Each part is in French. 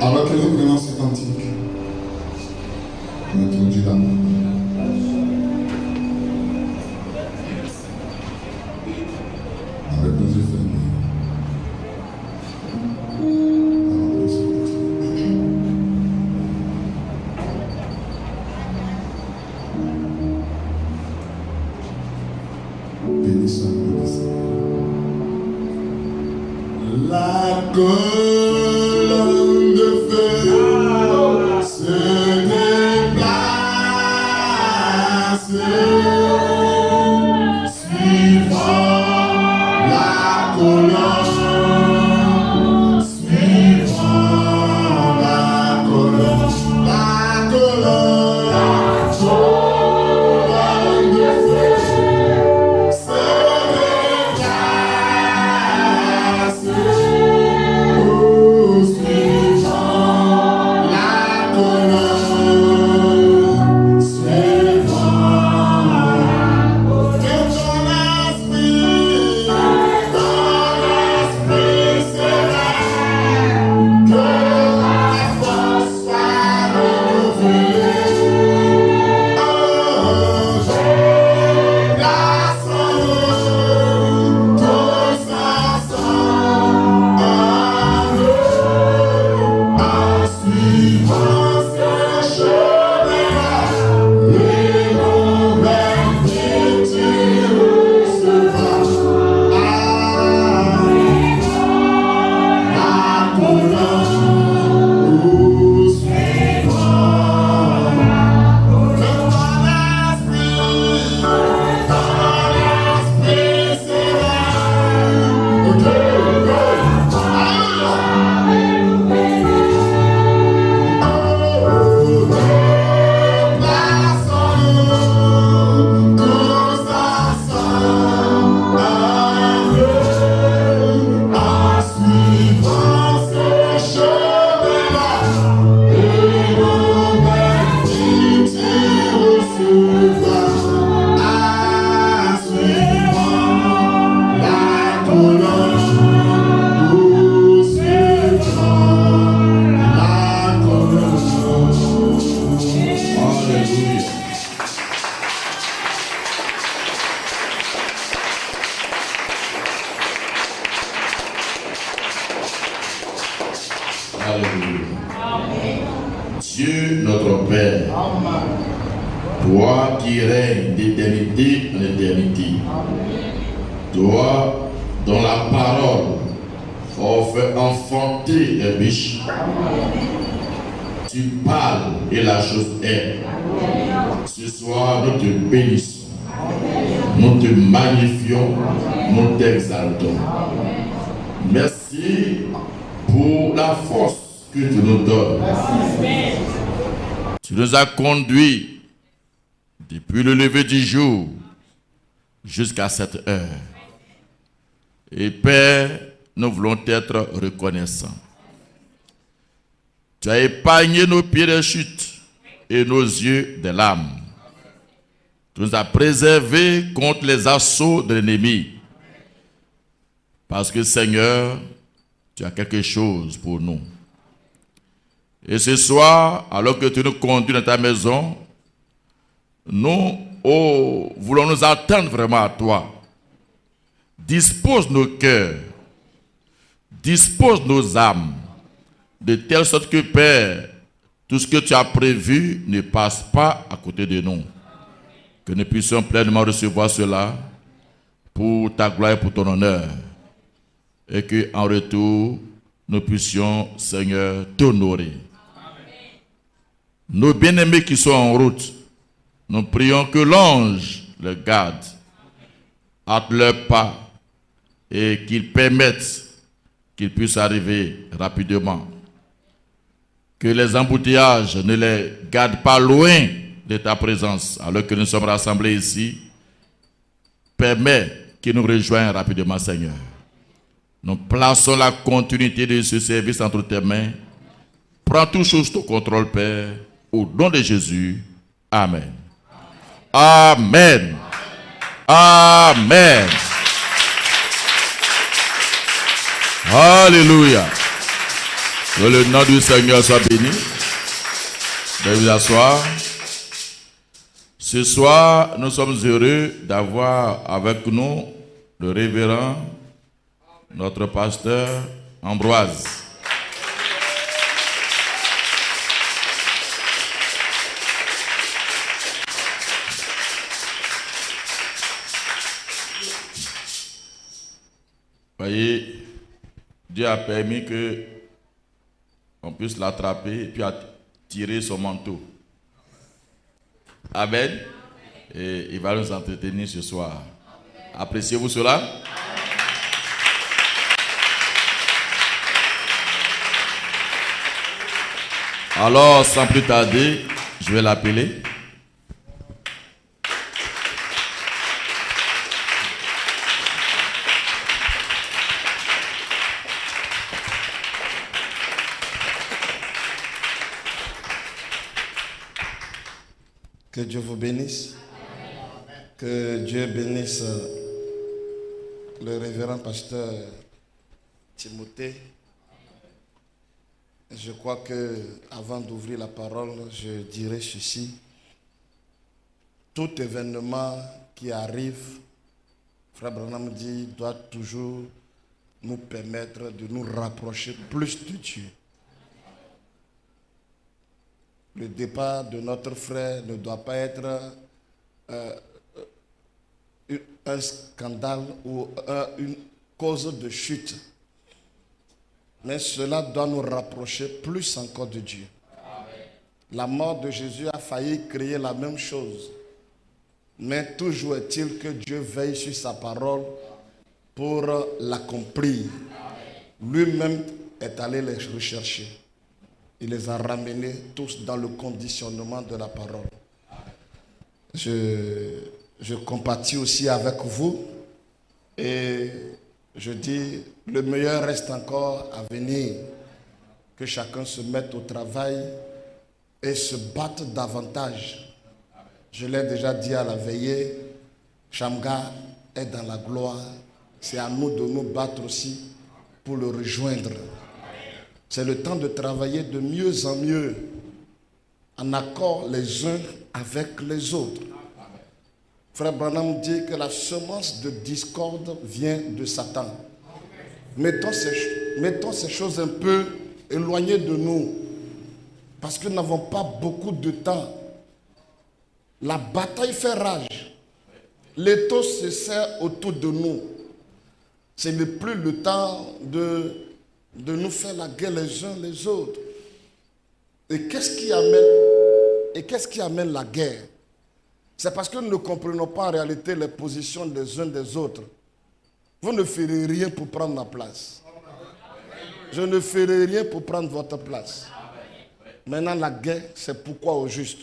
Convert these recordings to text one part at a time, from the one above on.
Alors que nous prenons ce cantique, on introduit l'amour. Avec nos yeux fermés. Bénissons-nous. La colonne de feu se déplace, suivant la colonne, suivant la colonne, la colonne de feu se déplace. Dieu notre Père, Toi qui règnes d'éternité en éternité. Toi dont la parole fait enfanter les biches. Tu parles et la chose est. Ce soir, nous te bénissons. Nous te magnifions. Nous t'exaltons. Merci pour la force que tu nous donnes. Tu nous as conduits depuis le lever du jour jusqu'à cette heure. Et Père, nous voulons être reconnaissants. Tu as épargné nos pieds de chute et nos yeux de larmes. Tu nous as préservés contre les assauts de l'ennemi. Parce que Seigneur, tu as quelque chose pour nous. Et ce soir, alors que tu nous conduis dans ta maison, nous voulons nous attendre vraiment à toi. Dispose nos cœurs, dispose nos âmes, de telle sorte que, Père, tout ce que tu as prévu ne passe pas à côté de nous. Que nous puissions pleinement recevoir cela pour ta gloire et pour ton honneur. Et qu'en retour, nous puissions, Seigneur, t'honorer. Nos bien-aimés qui sont en route, nous prions que l'ange le garde, hâte leurs pas et qu'il permette qu'ils puissent arriver rapidement. Que les embouteillages ne les gardent pas loin de ta présence alors que nous sommes rassemblés ici. Permets qu'ils nous rejoignent rapidement, Seigneur. Nous plaçons la continuité de ce service entre tes mains. Prends toutes choses sous contrôle, Père. Au nom de Jésus. Amen. Amen. Amen. Alléluia. Que le nom du Seigneur soit béni. Veuillez vous asseoir. Ce soir, nous sommes heureux d'avoir avec nous le révérend, notre pasteur Ambroise. Voyez, Dieu a permis que on puisse l'attraper et puis tirer son manteau. Amen. Et il va nous entretenir ce soir. Appréciez-vous cela? Alors, sans plus tarder, je vais l'appeler. Que Dieu vous bénisse. Que Dieu bénisse le révérend pasteur Timothée. Je crois que avant d'ouvrir la parole, je dirais ceci. Tout événement qui arrive, Frère Branham dit, doit toujours nous permettre de nous rapprocher plus de Dieu. Le départ de notre frère ne doit pas être un scandale ou une cause de chute. Mais cela doit nous rapprocher plus encore de Dieu. La mort de Jésus a failli créer la même chose. Mais toujours est-il que Dieu veille sur sa parole pour l'accomplir. Lui-même est allé les rechercher. Il les a ramenés tous dans le conditionnement de la parole. Je compatis aussi avec vous et je dis, le meilleur reste encore à venir. Que chacun se mette au travail et se batte davantage. Je l'ai déjà dit à la veillée, Shamga est dans la gloire. C'est à nous de nous battre aussi pour le rejoindre. C'est le temps de travailler de mieux en mieux, en accord les uns avec les autres. Frère Branham dit que la semence de discorde vient de Satan. Mettons ces choses un peu éloignées de nous, parce que nous n'avons pas beaucoup de temps. La bataille fait rage. L'étau se serre autour de nous. Ce n'est plus le temps de nous faire la guerre les uns les autres. Et qu'est-ce qui amène la guerre? C'est parce que nous ne comprenons pas en réalité les positions des uns des autres. Vous ne ferez rien pour prendre ma place. Je ne ferai rien pour prendre votre place. Maintenant, la guerre, c'est pourquoi au juste.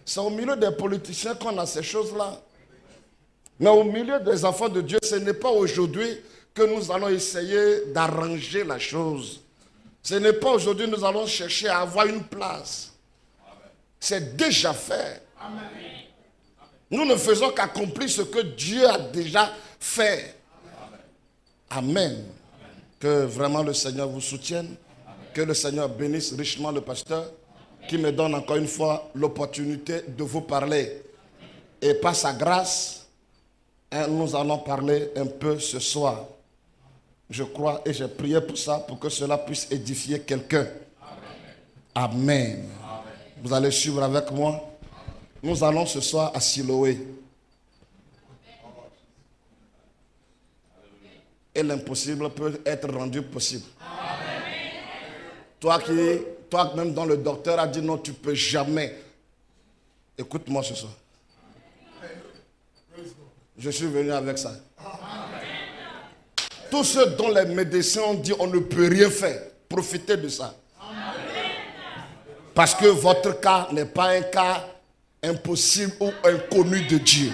C'est au milieu des politiciens qu'on a ces choses-là. Mais au milieu des enfants de Dieu, ce n'est pas aujourd'hui que nous allons essayer d'arranger la chose. Ce n'est pas aujourd'hui que nous allons chercher à avoir une place. C'est déjà fait. Nous ne faisons qu'accomplir ce que Dieu a déjà fait. Amen. Que vraiment le Seigneur vous soutienne. Que le Seigneur bénisse richement le pasteur qui me donne encore une fois l'opportunité de vous parler. Et par sa grâce, nous allons parler un peu ce soir. Je crois et j'ai prié pour ça, pour que cela puisse édifier quelqu'un. Amen. Vous allez suivre avec moi. Nous allons ce soir à Siloé. Et l'impossible peut être rendu possible. Toi même dont le docteur a dit non, tu ne peux jamais. Écoute-moi ce soir. Je suis venu avec ça. Tous ceux dont les médecins ont dit on ne peut rien faire, profitez de ça. Parce que votre cas n'est pas un cas impossible ou inconnu de Dieu.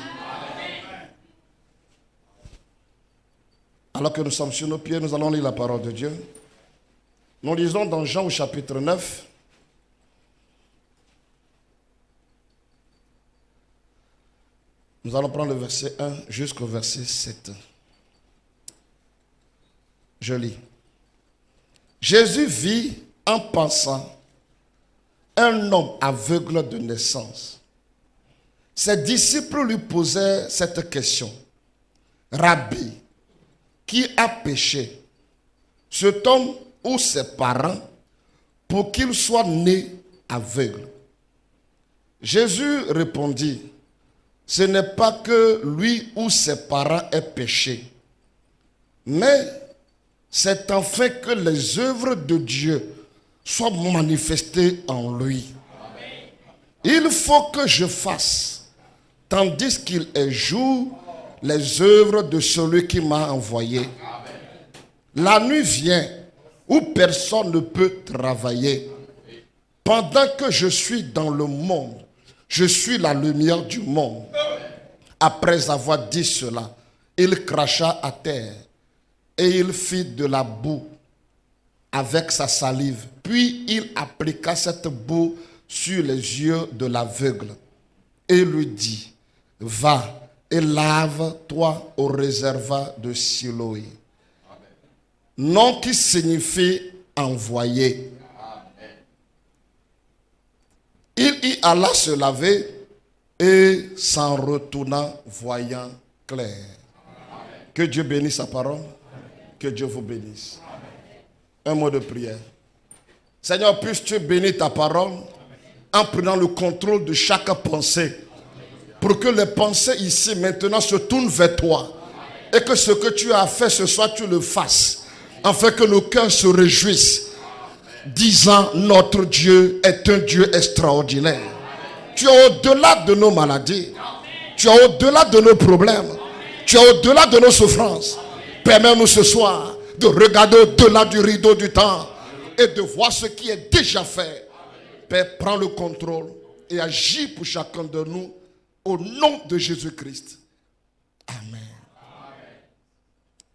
Alors que nous sommes sur nos pieds, nous allons lire la parole de Dieu. Nous lisons dans Jean au chapitre 9. Nous allons prendre le verset 1 jusqu'au verset 7. Je lis. Jésus vit en passant un homme aveugle de naissance. Ses disciples lui posaient cette question. Rabbi, qui a péché, cet homme ou ses parents, pour qu'il soit né aveugle? Jésus répondit, ce n'est pas que lui ou ses parents aient péché, mais c'est afin que les œuvres de Dieu soient manifestées en lui. Il faut que je fasse, tandis qu'il est jour, les œuvres de celui qui m'a envoyé. La nuit vient où personne ne peut travailler. Pendant que je suis dans le monde, je suis la lumière du monde. Après avoir dit cela, il cracha à terre et il fit de la boue avec sa salive. Puis il appliqua cette boue sur les yeux de l'aveugle et lui dit, va et lave-toi au réservoir de Siloé. Nom qui signifie envoyé. Il y alla se laver et s'en retourna voyant clair. Que Dieu bénisse sa parole. Que Dieu vous bénisse. Un mot de prière. Seigneur, puisses-tu bénir ta parole en prenant le contrôle de chaque pensée, pour que les pensées ici maintenant se tournent vers toi et que ce que tu as fait ce soir, tu le fasses, afin que nos cœurs se réjouissent, disant notre Dieu est un Dieu extraordinaire. Tu es au-delà de nos maladies, tu es au-delà de nos problèmes, tu es au-delà de nos souffrances. Permets-nous ce soir de regarder au-delà du rideau du temps et de voir ce qui est déjà fait. Père, prends le contrôle et agis pour chacun de nous au nom de Jésus-Christ. Amen.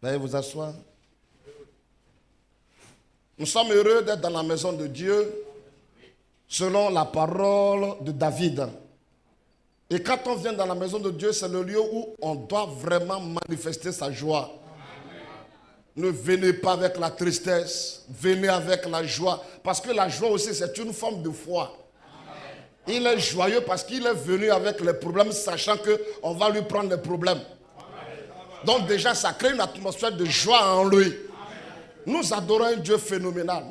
Veuillez vous asseoir. Nous sommes heureux d'être dans la maison de Dieu selon la parole de David. Et quand on vient dans la maison de Dieu, c'est le lieu où on doit vraiment manifester sa joie. Ne venez pas avec la tristesse, venez avec la joie. Parce que la joie aussi, c'est une forme de foi. Il est joyeux parce qu'il est venu avec les problèmes, sachant qu'on va lui prendre les problèmes. Donc déjà, ça crée une atmosphère de joie en lui. Nous adorons un Dieu phénoménal.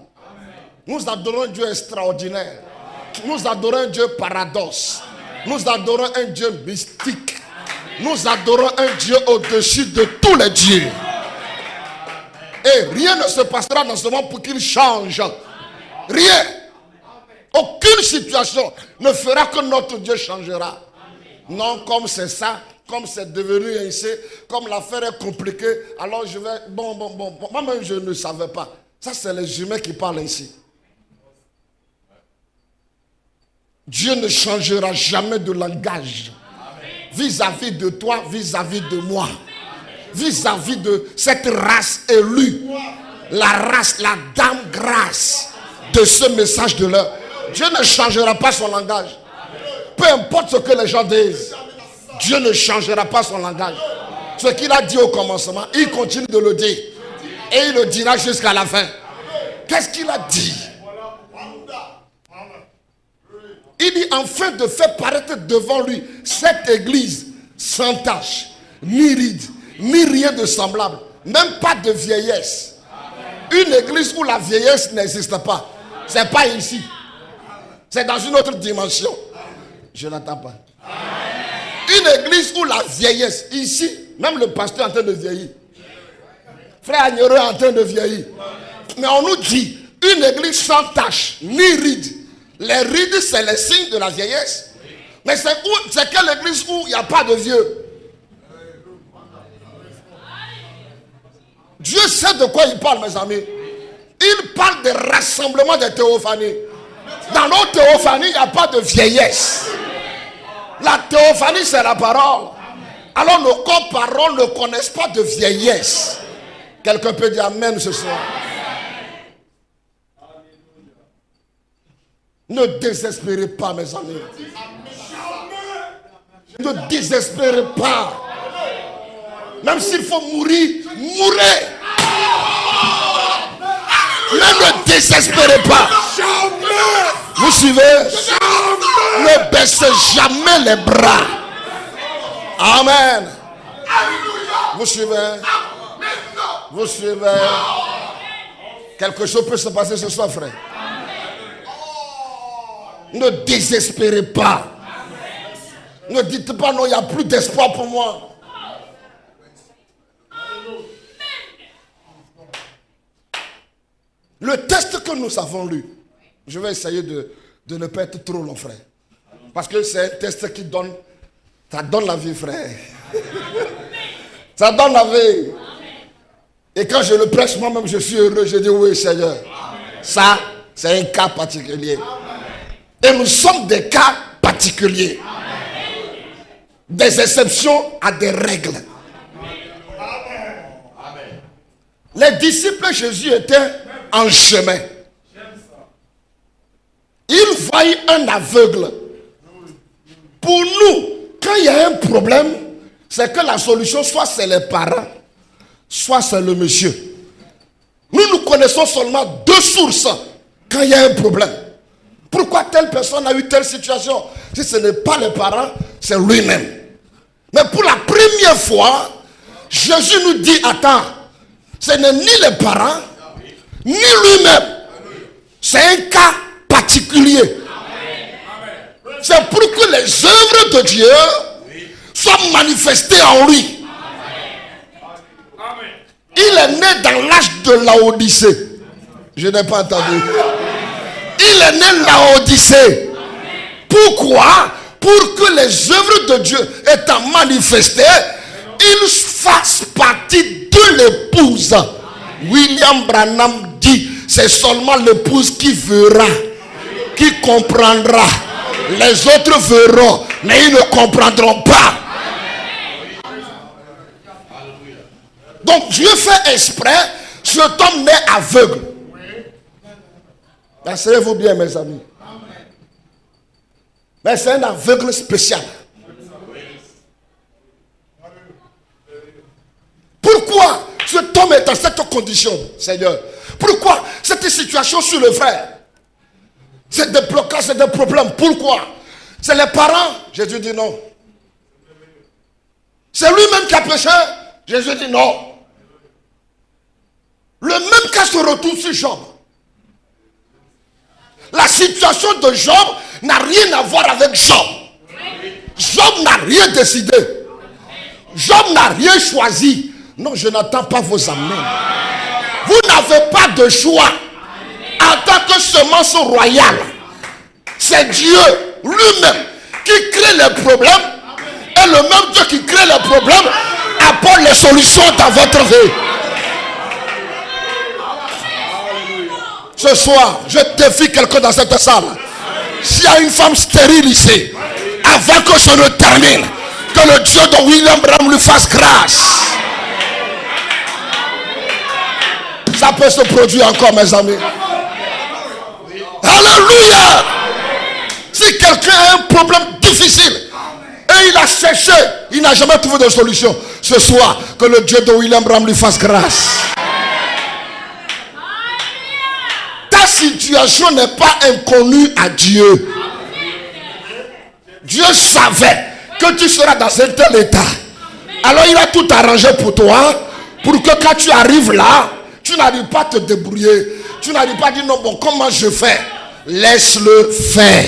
Nous adorons un Dieu extraordinaire. Nous adorons un Dieu paradoxe. Nous adorons un Dieu mystique. Nous adorons un Dieu au-dessus de tous les dieux. Et rien ne se passera dans ce monde pour qu'il change. Rien. Aucune situation ne fera que notre Dieu changera. Non, comme c'est ça, comme c'est devenu ainsi, comme l'affaire est compliquée, alors je vais... Bon. Moi-même, je ne savais pas. Ça, c'est les humains qui parlent ainsi. Dieu ne changera jamais de langage vis-à-vis de toi, vis-à-vis de moi, vis-à-vis de cette race élue, la race, la dame grâce de ce message de l'heure. Dieu ne changera pas son langage. Peu importe ce que les gens disent, Dieu ne changera pas son langage. Ce qu'il a dit au commencement, il continue de le dire. Et il le dira jusqu'à la fin. Qu'est-ce qu'il a dit? Il dit enfin de faire paraître devant lui cette église sans tache, ni ride, ni rien de semblable, même pas de vieillesse. Une église où la vieillesse n'existe pas. C'est pas ici. C'est dans une autre dimension. Je n'attends pas. Une église où la vieillesse, ici, même le pasteur est en train de vieillir. Frère Agnero est en train de vieillir. Mais on nous dit, une église sans tache, ni ride. Les rides, c'est les signes de la vieillesse. Mais c'est quelle église où il n'y a pas de vieux? Dieu sait de quoi il parle, mes amis. Il parle des rassemblements des théophanies. Dans nos théophanies, il n'y a pas de vieillesse. La théophanie, c'est la parole. Alors nos corps paroles ne connaissent pas de vieillesse. Quelqu'un peut dire amen ce soir. Ne désespérez pas, mes amis. Ne désespérez pas. Même s'il faut mourir, mourrez. Mais ne désespérez pas. Vous suivez? Ne baissez jamais les bras. Amen. Vous suivez? Vous suivez? Quelque chose peut se passer ce soir, frère. Ne désespérez pas. Ne dites pas non, il n'y a plus d'espoir pour moi. Le test que nous avons lu, je vais essayer de ne pas être trop long, frère. Parce que c'est un test qui donne, ça donne la vie, frère. Ça donne la vie. Et quand je le prêche, moi-même, je suis heureux. Je dis oui, Seigneur. Ça, c'est un cas particulier. Et nous sommes des cas particuliers. Des exceptions à des règles. Les disciples de Jésus étaient en chemin. Ils voyaient un aveugle. Pour nous, quand il y a un problème, c'est que la solution, soit c'est les parents, soit c'est le monsieur. Nous connaissons seulement deux sources quand il y a un problème. Pourquoi telle personne a eu telle situation? Si ce n'est pas les parents, c'est lui-même. Mais pour la première fois, Jésus nous dit, attends, ce n'est ni les parents, ni lui-même. C'est un cas particulier. C'est pour que les œuvres de Dieu soient manifestées en lui. Il est né dans l'âge de Laodicée. Je n'ai pas entendu. Il est né Laodicée. Pourquoi? Pour que les œuvres de Dieu étant manifestées, ils fassent partie de l'épouse. William Branham dit, c'est seulement l'épouse qui verra, qui comprendra. Les autres verront, mais ils ne comprendront pas. Donc Dieu fait exprès, cet homme naît aveugle. Asseyez-vous bien, mes amis. Mais c'est un aveugle spécial. Pourquoi cet homme est dans cette condition, Seigneur? Pourquoi cette situation sur le frère? C'est des blocages, c'est des problèmes. Pourquoi? C'est les parents? Jésus dit non. C'est lui-même qui a péché? Jésus dit non. Le même cas se retrouve sur Job. La situation de Job n'a rien à voir avec Job. rien décidé. Job n'a rien choisi. Non, je n'attends pas vos amens. Vous n'avez pas de choix. En tant que semence royale, c'est Dieu lui-même qui crée les problèmes. Et le même Dieu qui crée les problèmes apporte les solutions dans votre vie. Ce soir, je défie quelqu'un dans cette salle. S'il y a une femme stérile ici, avant que je ne termine, que le Dieu de William Branham lui fasse grâce. Ça peut se produire encore, mes amis. Alléluia. Si quelqu'un a un problème difficile et il a cherché, il n'a jamais trouvé de solution, ce soir, que le Dieu de William Branham lui fasse grâce. Ta situation n'est pas inconnue à Dieu. Dieu savait que tu seras dans un tel état. Alors il a tout arrangé pour toi, pour que quand tu arrives là, tu n'arrives pas à te débrouiller. Tu n'arrives pas à dire non, bon, comment je fais? Laisse-le faire.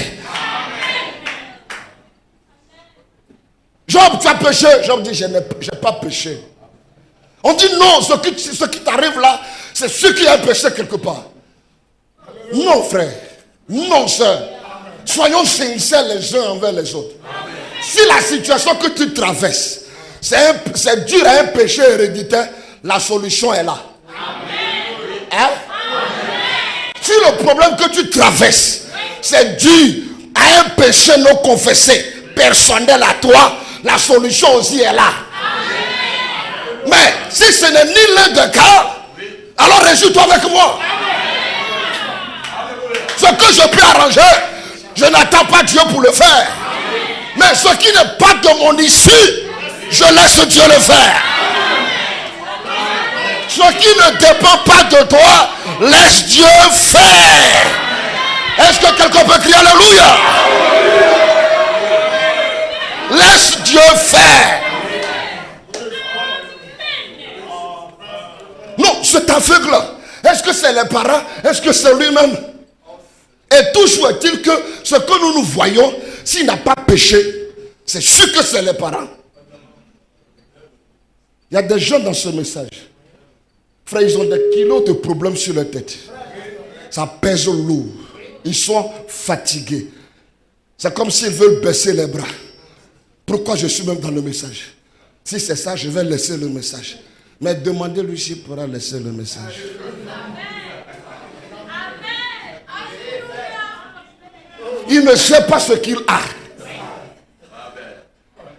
Job, tu as péché. Job dit, je n'ai pas péché. On dit non, ce qui t'arrive là, c'est ce qui a péché quelque part. Non, frère. Non, sœur. Soyons sincères les uns envers les autres. Si la situation que tu traverses, c'est dur à un péché héréditaire, la solution est là. Hein? Si le problème que tu traverses, c'est dû à un péché non confessé, personnel à toi, la solution aussi est là. Mais si ce n'est ni l'un des cas, alors réjouis-toi avec moi. Ce que je peux arranger, je n'attends pas Dieu pour le faire. Mais ce qui n'est pas de mon issue, je laisse Dieu le faire. Ce qui ne dépend pas de toi, laisse Dieu faire. Est-ce que quelqu'un peut crier alléluia? Laisse Dieu faire. Non, cet aveugle, est-ce que c'est les parents? Est-ce que c'est lui-même? Et toujours est-il que ce que nous voyons, s'il n'a pas péché, c'est sûr que c'est les parents. Il y a des gens dans ce message. Frère, ils ont des kilos de problèmes sur leur tête. Ça pèse lourd. Ils sont fatigués. C'est comme s'ils veulent baisser les bras. Pourquoi je suis même dans le message? Si c'est ça, je vais laisser le message. Mais demandez-lui s'il pourra laisser le message. Il ne sait pas ce qu'il a.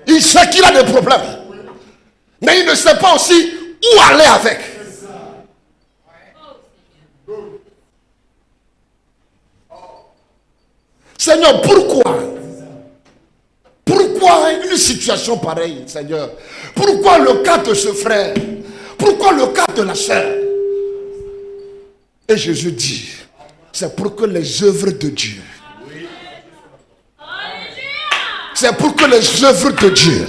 Il sait qu'il a des problèmes. Mais il ne sait pas aussi où aller avec. Seigneur, pourquoi? Pourquoi une situation pareille, Seigneur? Pourquoi le cas de ce frère? Pourquoi le cas de la sœur? Et Jésus dit, c'est pour que les œuvres de Dieu, c'est pour que les œuvres de Dieu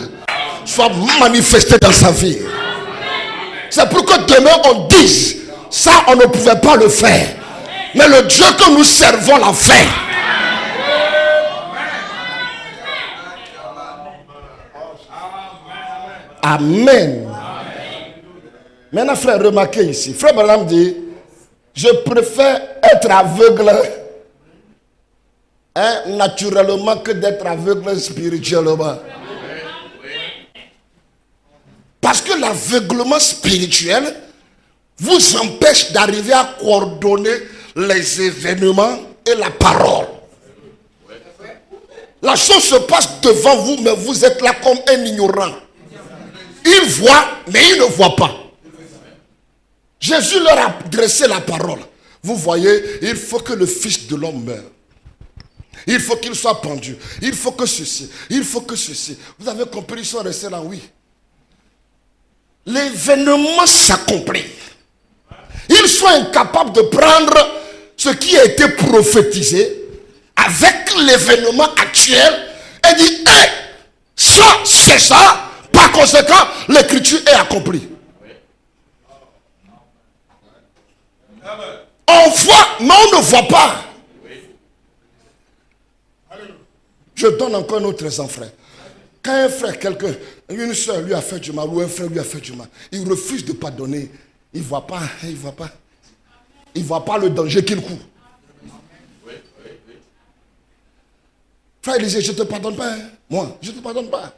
soient manifestées dans sa vie. C'est pour que demain on dise, ça on ne pouvait pas le faire. Mais le Dieu que nous servons l'a fait. Amen. Maintenant, frère, remarquez ici. Frère Branham dit, je préfère être aveugle naturellement que d'être aveugle spirituellement. Parce que l'aveuglement spirituel vous empêche d'arriver à coordonner les événements et la parole. La chose se passe devant vous, mais vous êtes là comme un ignorant. Il voit, mais il ne voit pas. Jésus leur a dressé la parole. Vous voyez, il faut que le Fils de l'homme meure. Il faut qu'il soit pendu. Il faut que ceci. Il faut que ceci. Vous avez compris, ils sont restés là, oui. L'événement s'accomplit. Ils sont incapables de prendre ce qui a été prophétisé avec l'événement actuel et dire, hey, ça, c'est ça. Par conséquent, l'écriture est accomplie. On voit, mais on ne voit pas. Je donne encore un autre exemple, frère. Quand un frère, une soeur lui a fait du mal ou un frère lui a fait du mal, il refuse de pardonner. Il ne voit pas le danger qu'il court. Frère, il disait, je ne te pardonne pas. Hein. Moi, je ne te pardonne pas.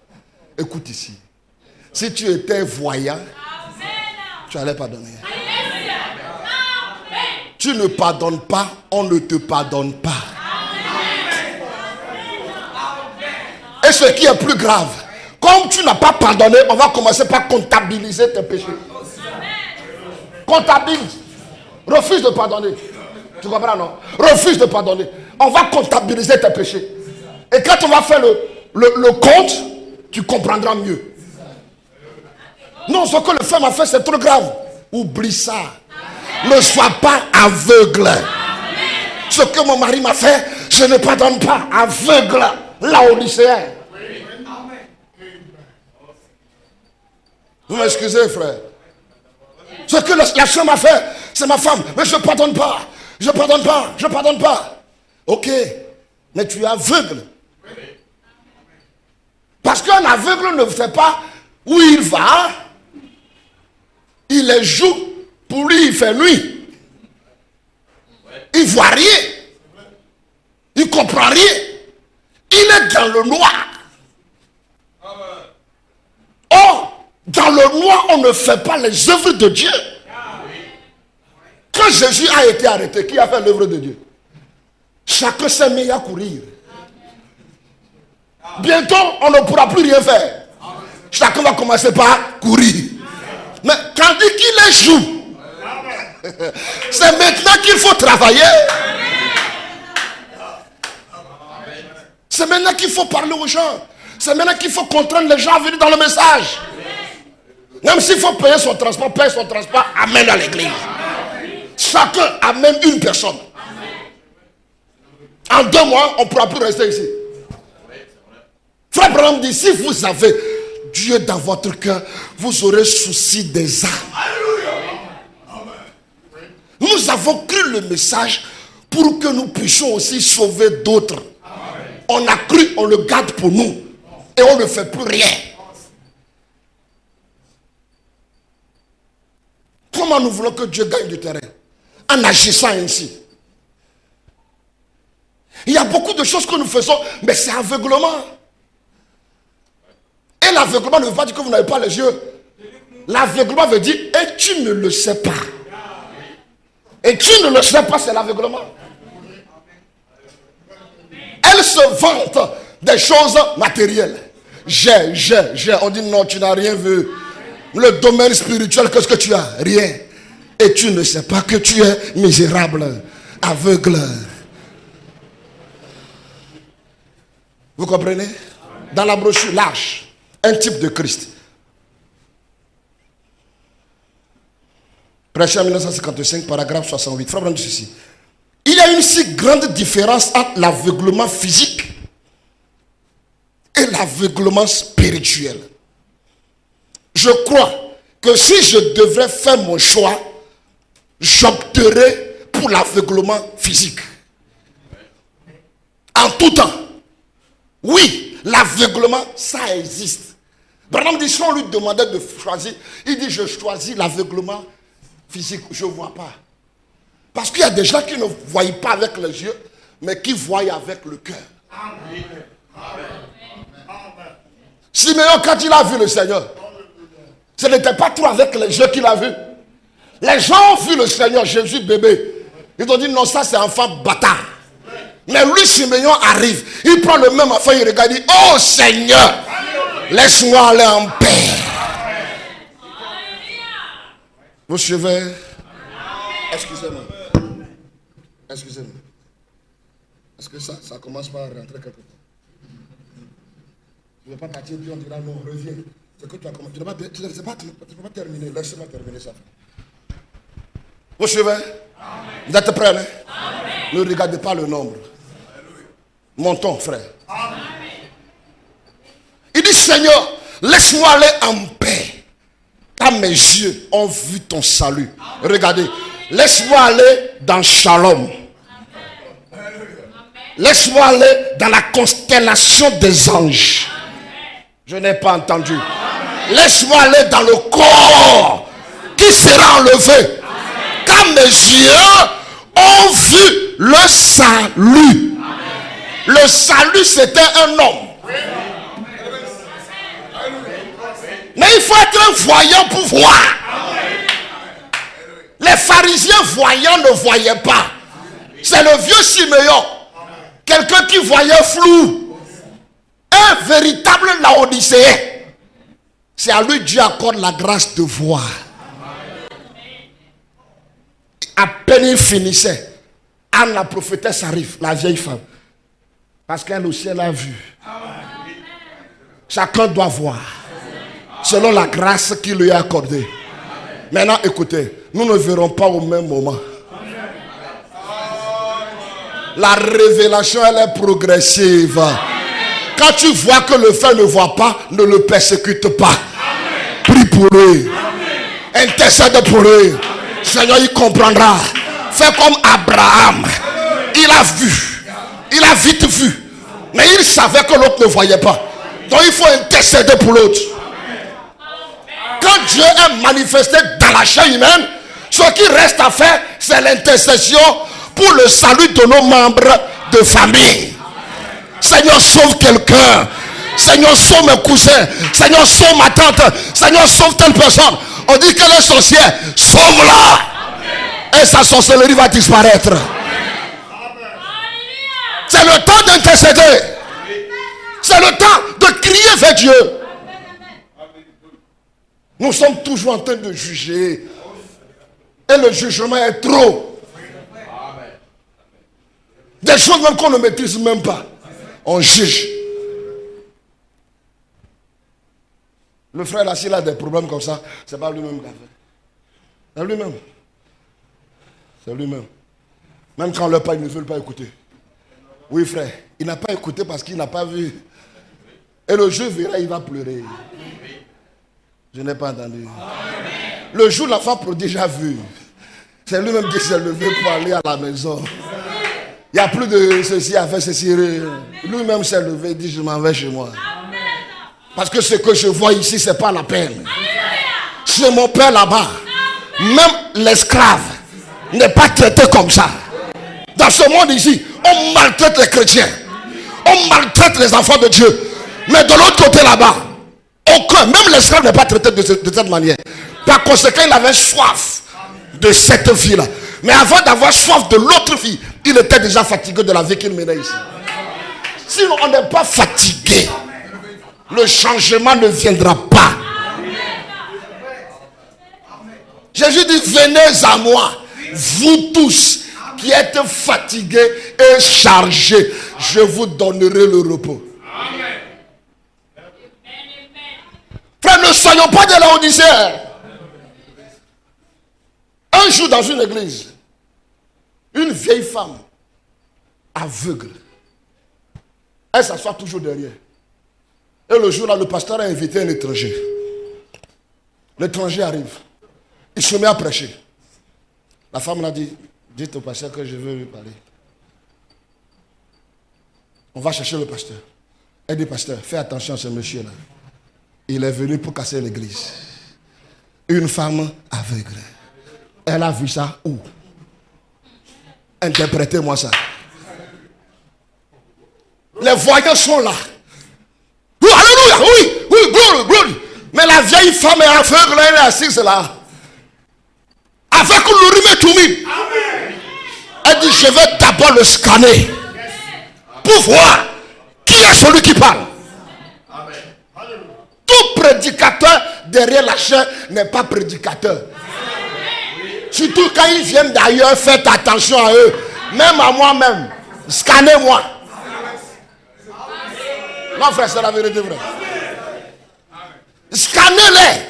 Écoute ici. Si tu étais voyant, tu allais pardonner. Tu ne pardonnes pas, on ne te pardonne pas. Et ce qui est plus grave, comme tu n'as pas pardonné, on va commencer par comptabiliser tes péchés. Comptabilise. Refuse de pardonner. Tu comprends, non? Refuse de pardonner. On va comptabiliser tes péchés. Et quand on va faire le compte, tu comprendras mieux. Non, ce que le femme a fait, c'est trop grave. Oublie ça. Ne sois pas aveugle. Ce que mon mari m'a fait, je ne pardonne pas. Aveugle. Là au lycéen. Vous m'excusez, frère. Ce que la femme a fait, c'est ma femme. Mais je ne pardonne pas. Je ne pardonne pas. Je ne pardonne pas. Ok. Mais tu es aveugle. Parce qu'un aveugle ne sait pas où il va. Il les joue. Pour lui, il fait nuit. Il ne voit rien. Il ne comprend rien. Il est dans le noir. Or, dans le noir, on ne fait pas les œuvres de Dieu. Quand Jésus a été arrêté, qui a fait l'œuvre de Dieu? Chacun s'est mis à courir. Bientôt, on ne pourra plus rien faire. Chacun va commencer par courir. Mais tandis qu'il est jour, c'est maintenant qu'il faut travailler. C'est maintenant qu'il faut parler aux gens. C'est maintenant qu'il faut contraindre les gens à venir dans le message. Même s'il faut payer son transport, amène à l'église. Chacun amène une personne. En 2 mois, on ne pourra plus rester ici. Frère Branham dit, si vous avez Dieu dans votre cœur, vous aurez souci des âmes. Nous avons cru le message pour que nous puissions aussi sauver d'autres. On a cru, on le garde pour nous. Et on ne fait plus rien. Comment nous voulons que Dieu gagne du terrain? En agissant ainsi. Il y a beaucoup de choses que nous faisons, mais c'est aveuglement. Et l'aveuglement ne veut pas dire que vous n'avez pas les yeux. L'aveuglement veut dire, et tu ne le sais pas. Et tu ne le sais pas, c'est l'aveuglement. Elle se vante des choses matérielles. J'ai. On dit non, tu n'as rien vu. Le domaine spirituel, qu'est-ce que tu as? Rien. Et tu ne sais pas que tu es misérable, aveugle. Vous comprenez? Dans la brochure large, un type de Christ. Prêché en 1955, paragraphe 68. Frère, prendre ceci. Il y a une si grande différence entre l'aveuglement physique et l'aveuglement spirituel. Je crois que si je devrais faire mon choix, j'opterais pour l'aveuglement physique. En tout temps. Oui, l'aveuglement, ça existe. Par exemple, si on lui demandait de choisir, il dit, je choisis l'aveuglement physique, je ne vois pas. Parce qu'il y a des gens qui ne voient pas avec les yeux, mais qui voient avec le cœur. Simeon, quand il a vu le Seigneur, ce n'était pas trop avec les yeux qu'il a vu. Les gens ont vu le Seigneur, Jésus bébé. Ils ont dit, non, ça c'est un enfant bâtard. Mais lui, Simeon arrive, il prend le même enfant, il regarde, il dit, oh Seigneur, laisse-moi aller en paix. Vous suivez? Excusez-moi. Excusez-moi. Est-ce que ça commence par rentrer quelque part? Tu ne veux pas partir, puis on dira non, reviens. C'est que tu as commencé. Tu ne peux pas terminer. Laisse-moi terminer ça. Vous suivez? Vous êtes prêts? Hein? Ne regardez pas le nombre. Montons, frère. Amen. Il dit, Seigneur, laisse-moi aller en paix. Car mes yeux ont vu ton salut. Amen. Regardez. Laisse-moi aller dans Shalom. Laisse-moi aller dans la constellation des anges. Je n'ai pas entendu. Laisse-moi aller dans le corps qui sera enlevé. Car mes yeux ont vu le salut. Le salut, c'était un homme. Mais il faut être un voyant pour voir. Les pharisiens voyants ne voyaient pas. C'est le vieux Siméon. Quelqu'un qui voyait flou. Un véritable Laodicéen. C'est à lui Dieu accorde la grâce de voir. À peine il finissait, Anne la prophétesse arrive, la vieille femme. Parce qu'elle aussi elle a vu. Chacun doit voir. Selon la grâce qu'il lui a accordée. Maintenant écoutez, nous ne verrons pas au même moment. La révélation elle est progressive. Quand tu vois que le frère ne voit pas, ne le persécute pas. Prie pour lui. Intercède pour lui. Seigneur, il comprendra. Fais comme Abraham. Il a vu. Il a vite vu. Mais il savait que l'autre ne voyait pas. Donc il faut intercéder pour l'autre. Quand Dieu est manifesté dans la chair humaine, ce qui reste à faire, c'est l'intercession pour le salut de nos membres de famille. Seigneur, sauve quelqu'un. Seigneur, sauve mes cousins. Seigneur, sauve ma tante. Seigneur, sauve telle personne. On dit qu'elle est sorcière. Sauve-la. Et sa sorcellerie va disparaître. C'est le temps d'intercéder. C'est le temps de crier vers Dieu. Nous sommes toujours en train de juger. Et le jugement est trop. Des choses même qu'on ne maîtrise même pas. On juge. Le frère là, s'il a des problèmes comme ça, c'est pas lui-même qui a fait. C'est lui-même. C'est lui-même. Même quand leur père ne veut pas écouter. Oui frère, il n'a pas écouté parce qu'il n'a pas vu. Et le jour verra, il va pleurer. Je n'ai pas entendu. Le jour l'enfant prodige a vu. C'est lui-même qui s'est levé pour aller à la maison. Il n'y a plus de ceci à faire, ceci. Lui-même s'est levé et dit je m'en vais chez moi. Parce que ce que je vois ici, ce n'est pas la peine. Chez mon père là-bas, même l'esclave n'est pas traité comme ça. Dans ce monde ici, on maltraite les chrétiens. On maltraite les enfants de Dieu. Mais de l'autre côté là-bas, aucun, même l'esclave n'est pas traité de cette manière. Par conséquent, il avait soif de cette vie-là. Mais avant d'avoir soif de l'autre vie, il était déjà fatigué de la vie qu'il menait ici. Sinon, on n'est pas fatigué. Le changement ne viendra pas. Jésus dit, venez à moi, vous tous qui êtes fatigués et chargés, je vous donnerai le repos. Frère, ne soyons pas de Laodicéens. Un jour dans une église, une vieille femme aveugle, elle s'assoit toujours derrière. Et le jour là, le pasteur a invité un étranger. L'étranger arrive. Il se met à prêcher. La femme l'a dit, dites au pasteur que je veux lui parler. On va chercher le pasteur. Elle dit, pasteur, fais attention à ce monsieur-là. Il est venu pour casser l'église. Une femme aveugle. Elle a vu ça où? Interprétez-moi ça. Les voyants sont là. Oui, alléluia, oui, gloire, gloire. Mais la vieille femme est aveugle, elle est assise là. Avec l'urim et thummim. Elle dit, je vais d'abord le scanner. Pour voir qui est celui qui parle. Tout prédicateur derrière la chair n'est pas prédicateur. Surtout quand ils viennent d'ailleurs, faites attention à eux. Même à moi-même. Scannez-moi. Non frère, c'est la vérité frère. Scannez-les.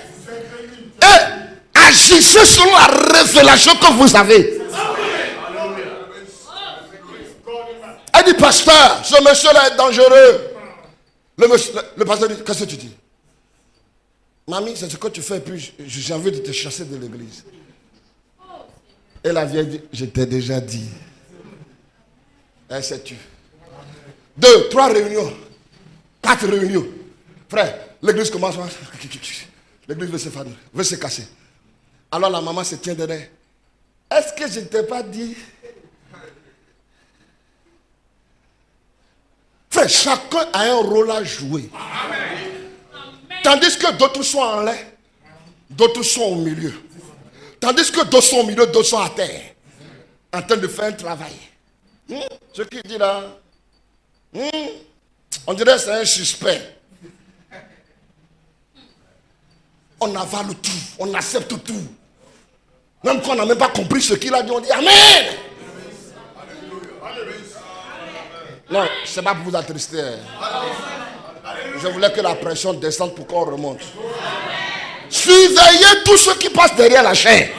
Et agissez sur la révélation que vous avez. Elle dit, pasteur, ce monsieur-là est dangereux. Le pasteur dit, qu'est-ce que tu dis? Mamie, c'est ce que tu fais, puis j'ai envie de te chasser de l'église. Et la vieille dit, je t'ai déjà dit. Elle s'est tue. 2, 3 réunions. 4 réunions. Frère, l'église commence. L'église veut se faire, veut se casser. Alors la maman se tient derrière. Est-ce que je ne t'ai pas dit? Frère, chacun a un rôle à jouer. Tandis que d'autres sont en l'air, d'autres sont au milieu. Tandis que d'autres sont au milieu, d'autres sont à terre, en train de faire un travail. Ce qu'il dit là, on dirait que c'est un suspect. On avale tout, on accepte tout. Même quand on n'a même pas compris ce qu'il a dit, on dit Amen. Non, ce n'est pas pour vous attrister. Je voulais que la pression descende pour qu'on remonte. Surveillez tous ceux qui passent derrière la chaîne.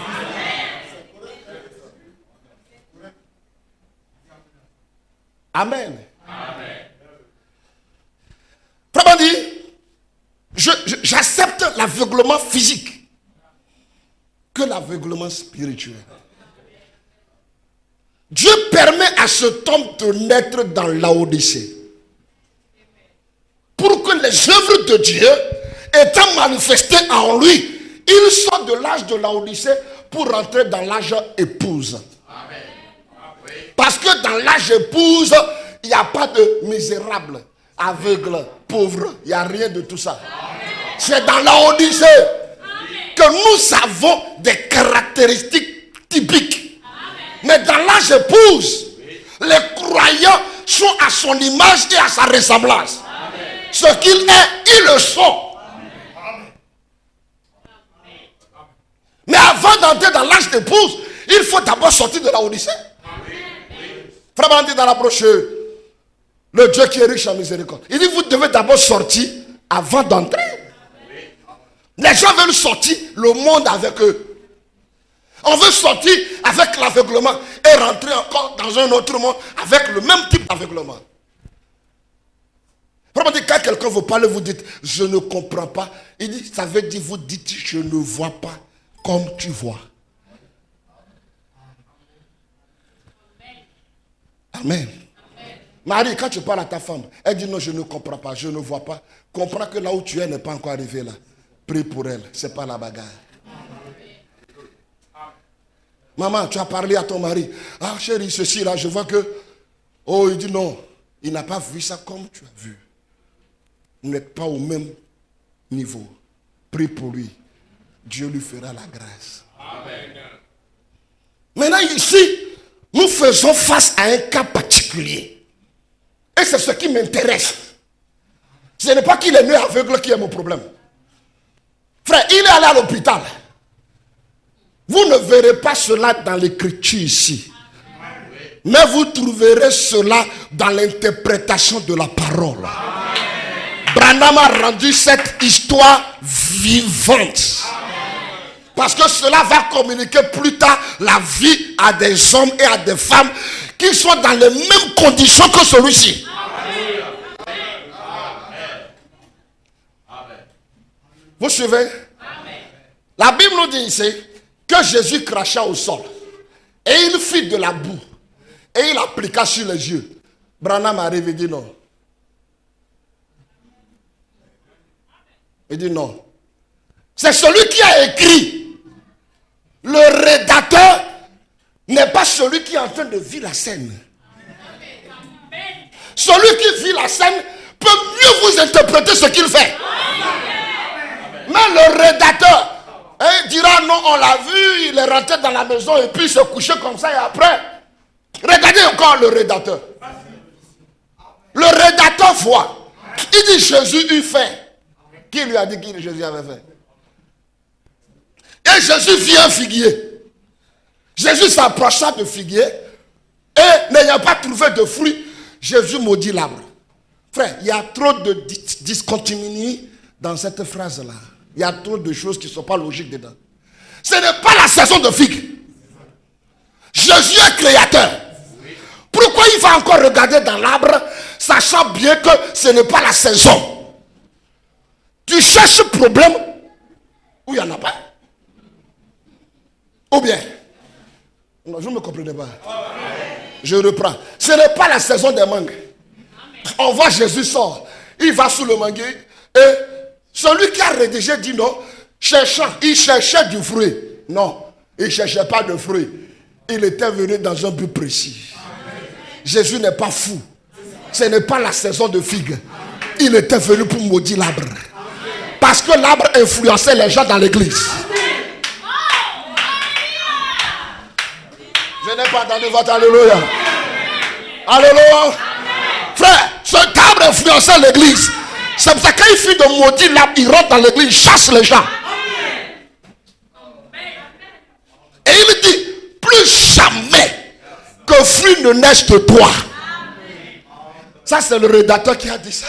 Amen. Frère dit, j'accepte l'aveuglement physique que l'aveuglement spirituel. Dieu permet à cet homme de naître dans Laodicée pour que les œuvres de Dieu étant manifestées en lui, il sort de l'âge de Laodicée pour rentrer dans l'âge épouse. Parce que dans l'âge épouse, il n'y a pas de misérable, aveugle, pauvre, il n'y a rien de tout ça. C'est dans Laodicée que nous avons des caractéristiques typiques. Mais dans l'âge épouse, les croyants sont à son image et à sa ressemblance. Ce qu'il est, ils le sont. Mais avant d'entrer dans l'âge d'épouse, il faut d'abord sortir de la Odyssée. Frère, on dit dans la brochure, le Dieu qui est riche en miséricorde. Il dit, vous devez d'abord sortir avant d'entrer. Les gens veulent sortir le monde avec eux. On veut sortir avec l'aveuglement et rentrer encore dans un autre monde avec le même type d'aveuglement. Quand quelqu'un vous parle, vous dites, je ne comprends pas. Il dit, ça veut dire, vous dites, je ne vois pas comme tu vois. Amen. Marie, quand tu parles à ta femme, elle dit, non, je ne comprends pas, je ne vois pas. Comprends que là où tu es n'est pas encore arrivé là. Prie pour elle, ce n'est pas la bagarre. Maman, tu as parlé à ton mari. Ah chérie, ceci là, je vois que... Oh, il dit non. Il n'a pas vu ça comme tu as vu. Vous n'êtes pas au même niveau. Prie pour lui. Dieu lui fera la grâce. Amen. Maintenant ici, nous faisons face à un cas particulier. Et c'est ce qui m'intéresse. Ce n'est pas qu'il est né aveugle qui est mon problème. Frère, il est allé à l'hôpital. Vous ne verrez pas cela dans l'écriture ici. Mais vous trouverez cela dans l'interprétation de la parole. Branham a rendu cette histoire vivante. Parce que cela va communiquer plus tard la vie à des hommes et à des femmes qui sont dans les mêmes conditions que celui-ci. Vous suivez? La Bible nous dit ici que Jésus cracha au sol et il fit de la boue et il appliqua sur les yeux. Branham arrive et dit non. Il dit non. C'est celui qui a écrit. Le rédacteur n'est pas celui qui est en train de vivre la scène. Celui qui vit la scène peut mieux vous interpréter ce qu'il fait. Mais le rédacteur, il dira non, on l'a vu, il est rentré dans la maison et puis il se couchait comme ça et après. Regardez encore le rédacteur. Le rédacteur voit. Il dit Jésus eut fait. Qui lui a dit que Jésus avait fait? Et Jésus vit un figuier. Jésus s'approcha de figuier et n'ayant pas trouvé de fruits, Jésus maudit l'arbre. Frère, il y a trop de discontinuité dans cette phrase-là. Il y a trop de choses qui ne sont pas logiques dedans. Ce n'est pas la saison de figues. Jésus est créateur. Pourquoi il va encore regarder dans l'arbre, sachant bien que ce n'est pas la saison? Tu cherches problème où il n'y en a pas. Ou bien, non, je ne me comprenais pas. Je reprends. Ce n'est pas la saison des mangues. On voit Jésus sort. Il va sous le manguier et Celui qui a rédigé dit non, il cherchait du fruit. Non, il ne cherchait pas de fruit. Il était venu dans un but précis. Jésus n'est pas fou. Ce n'est pas la saison de figues. Il était venu pour maudire l'arbre. Parce que l'arbre influençait les gens dans l'église. Je n'ai pas entendu votre alléluia. Alléluia. Frère, cet arbre influençait l'église. C'est pour ça que quand il finit de maudire l'arbre, il rentre dans l'église, il chasse les gens. Et il dit, plus jamais que fruit ne naisse de toi. Ça, c'est le rédacteur qui a dit ça.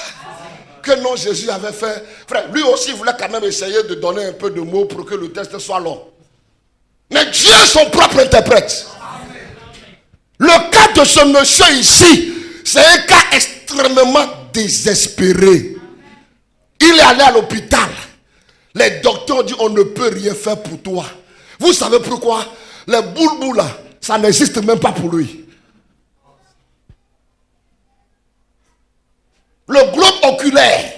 Que non, Jésus avait fait. Frère, lui aussi voulait quand même essayer de donner un peu de mots pour que le texte soit long. Mais Dieu est son propre interprète. Le cas de ce monsieur ici, c'est un cas extrêmement désespéré. Il est allé à l'hôpital. Les docteurs ont dit, on ne peut rien faire pour toi. Vous savez pourquoi? Les boulbous là, ça n'existe même pas pour lui. Le globe oculaire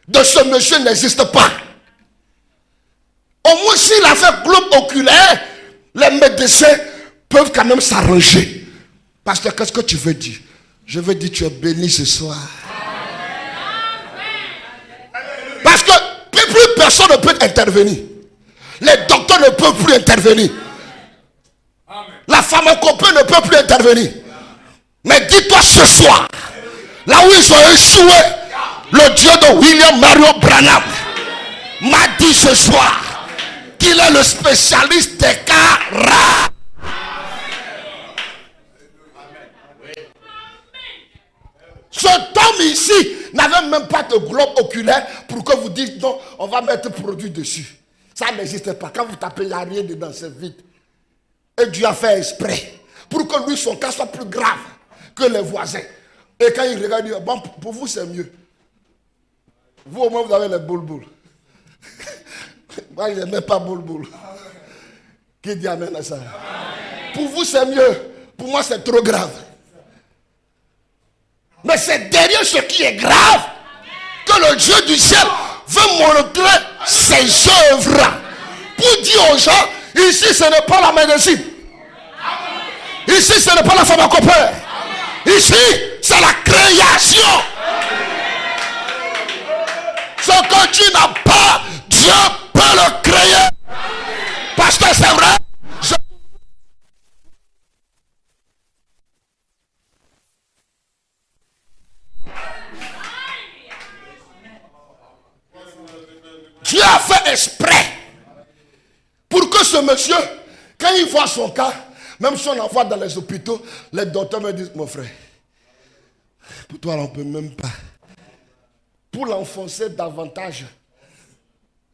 de ce monsieur n'existe pas. Au moins s'il a fait globe oculaire, les médecins peuvent quand même s'arranger. Parce que qu'est-ce que tu veux dire? Je veux dire tu es béni ce soir. Parce que plus personne ne peut intervenir. Les docteurs ne peuvent plus intervenir. La pharmacopée ne peut plus intervenir. Mais dis-toi ce soir, là où ils ont échoué, le Dieu de William Marion Branham m'a dit ce soir qu'il est le spécialiste des cas rares. Cet homme ici n'avait même pas de globe oculaire pour que vous dites non, on va mettre produit dessus. Ça n'existe pas. Quand vous tapez, il n'y a rien dedans, c'est vide. Et Dieu a fait exprès pour que lui, son cas soit plus grave que les voisins. Et quand il regarde, il dit, bon, pour vous, c'est mieux. Vous, au moins, vous avez les boules. Moi, je n'aime pas boule. Qui dit amen à ça? Amen. Pour vous, c'est mieux. Pour moi, c'est trop grave. Mais c'est derrière ce qui est grave que le Dieu du ciel veut montrer ses œuvres. Pour dire aux gens, ici, ce n'est pas la médecine. Ici, ce n'est pas la pharmacopée. Ici, c'est la création. Ce que tu n'as pas, Dieu peut le créer. Parce que c'est vrai. Dieu a fait exprès pour que ce monsieur, quand il voit son cas, même si on l'envoie dans les hôpitaux, les docteurs me disent, mon frère, pour toi, on ne peut même pas. Pour l'enfoncer davantage.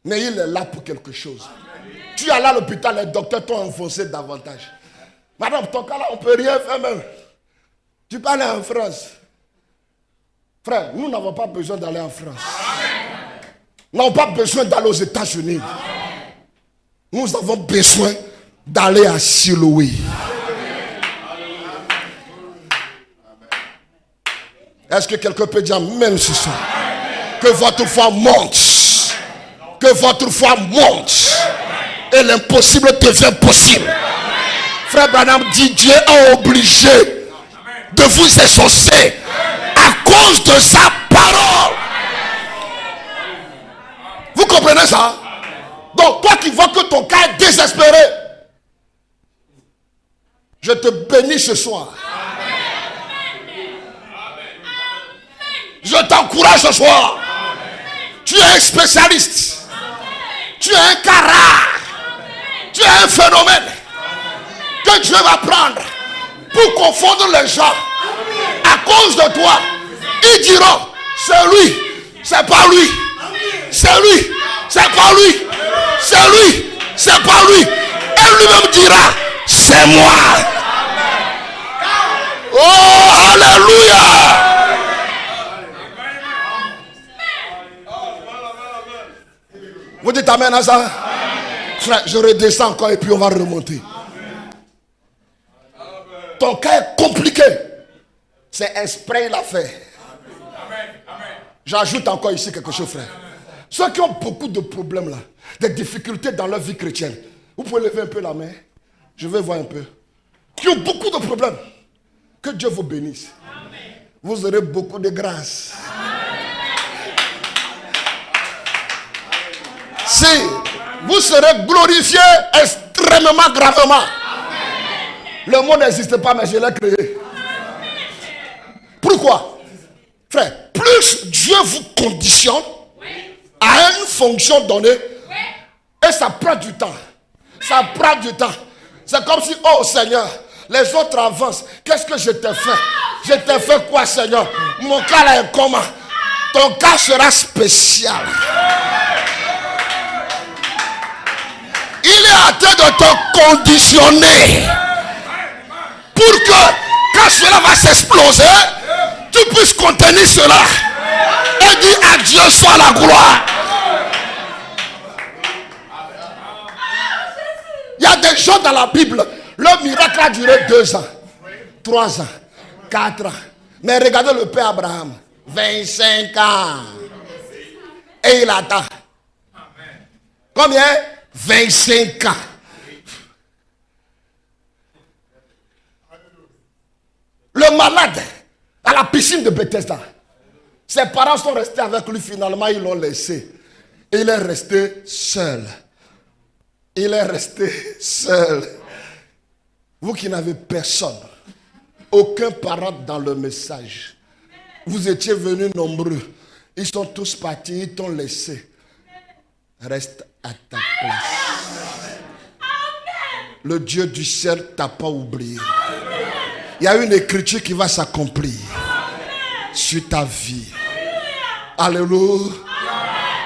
Mais il est là pour quelque chose. Tu es allé à l'hôpital, les docteurs t'ont enfoncé davantage. Madame, ton cas là, on ne peut rien faire même. Tu peux aller en France. Frère, nous n'avons pas besoin d'aller en France. Nous n'avons pas besoin d'aller aux États-Unis. Nous avons besoin d'aller à Siloé. Est-ce que quelqu'un peut dire même ce soir? Que votre foi monte. Que votre foi monte. Et l'impossible devient possible. Frère Branham dit, Dieu est obligé de vous exaucer à cause de sa parole. Vous comprenez ça? Donc toi qui vois que ton cas est désespéré, je te bénis ce soir. Je t'encourage ce soir. Tu es un spécialiste. Tu es un cas rare. Tu es un phénomène que Dieu va prendre pour confondre les gens. À cause de toi, ils diront, c'est lui, c'est pas lui. C'est lui, c'est pas lui. C'est lui, c'est pas lui. Et lui-même dira, c'est moi. Oh, alléluia. Vous dites amen à ça? Frère, je redescends encore et puis on va remonter. Ton cas est compliqué. C'est exprès il a fait. J'ajoute encore ici quelque chose, frère. Ceux qui ont beaucoup de problèmes là, des difficultés dans leur vie chrétienne, vous pouvez lever un peu la main. Je vais voir un peu. Qui ont beaucoup de problèmes. Que Dieu vous bénisse. Amen. Vous aurez beaucoup de grâce. Si vous serez glorifiés extrêmement gravement. Amen. Le mot n'existe pas, mais je l'ai créé. Amen. Pourquoi? Frère, plus Dieu vous conditionne à une fonction donnée, et ça prend du temps. Ça prend du temps. C'est comme si, oh Seigneur, les autres avancent. Qu'est-ce que je t'ai fait? Je t'ai fait quoi, Seigneur? Mon cas là est comment? Ton cas sera spécial. Il est en train de te conditionner pour que quand cela va s'exploser, tu puisses contenir cela et dire à Dieu soit la gloire. Il y a des gens dans la Bible, leur miracle a duré 2 ans, 3 ans, 4 ans. Mais regardez le père Abraham, 25 ans. Et il attend. Combien? 25 ans. Le malade, à la piscine de Bethesda, ses parents sont restés avec lui, finalement ils l'ont laissé. Il est resté seul. Il est resté seul. Vous qui n'avez personne, aucun parent dans le message. Vous étiez venus nombreux. Ils sont tous partis, ils t'ont laissé. Reste à ta place. Le Dieu du ciel t'a pas oublié. Il y a une écriture qui va s'accomplir sur ta vie. Alléluia.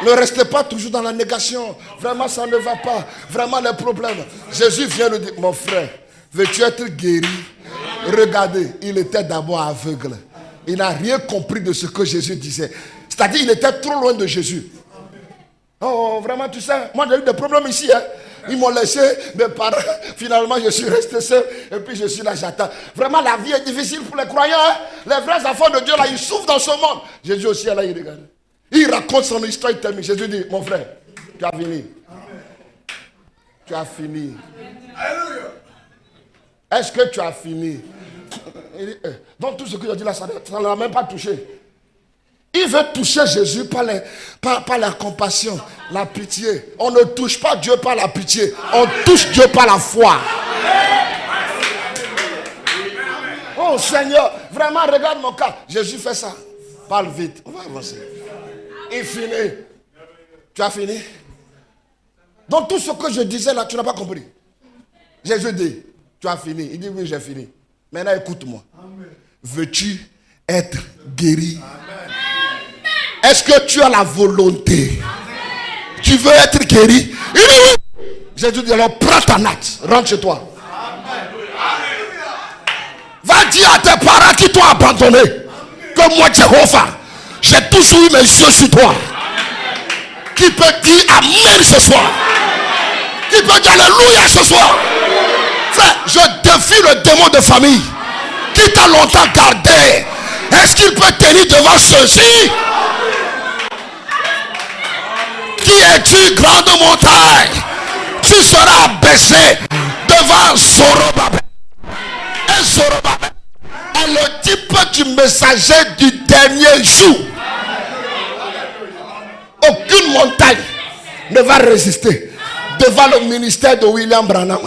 Ne restez pas toujours dans la négation. Vraiment, ça ne va pas. Vraiment, les problèmes. Jésus vient nous dire, mon frère, veux-tu être guéri? Regardez, il était d'abord aveugle. Il n'a rien compris de ce que Jésus disait. C'est-à-dire, il était trop loin de Jésus. Oh, vraiment, tu sais, moi j'ai eu des problèmes ici. Hein. Ils m'ont laissé, mes parents. Finalement, je suis resté seul. Et puis, je suis là, j'attends. Vraiment, la vie est difficile pour les croyants. Hein. Les vrais enfants de Dieu, là, ils souffrent dans ce monde. Jésus aussi, là, il regarde. Il raconte son histoire, il termine. Jésus dit, mon frère, tu as fini. Tu as fini. Est-ce que tu as fini? Donc tout ce que je dis là, ça ne l'a même pas touché. Il veut toucher Jésus par la compassion, la pitié. On ne touche pas Dieu par la pitié. On touche Dieu par la foi. Oh Seigneur, vraiment regarde mon cas. Jésus fait ça. Parle vite, on va avancer. Il finit. Tu as fini? Donc tout ce que je disais là, tu n'as pas compris. Jésus dit, tu as fini. Il dit, oui, j'ai fini. Maintenant, écoute-moi. Veux-tu être guéri? Est-ce que tu as la volonté? Tu veux être guéri? Il dit oui. Jésus dit, alors prends ta natte, rentre chez toi. Va dire à tes parents qui t'ont abandonné que moi, Jéhovah, j'ai toujours eu mes yeux sur toi. Qui peut dire Amen ce soir? Qui peut dire Alléluia ce soir? Frère, je défie le démon de famille qui t'a longtemps gardé. Est-ce qu'il peut tenir devant ceci? Qui es-tu, grande montagne? Tu seras abaissé devant Zorobabel. Et Zorobabel est le type du messager du dernier jour. Aucune montagne ne va résister devant le ministère de William Branham.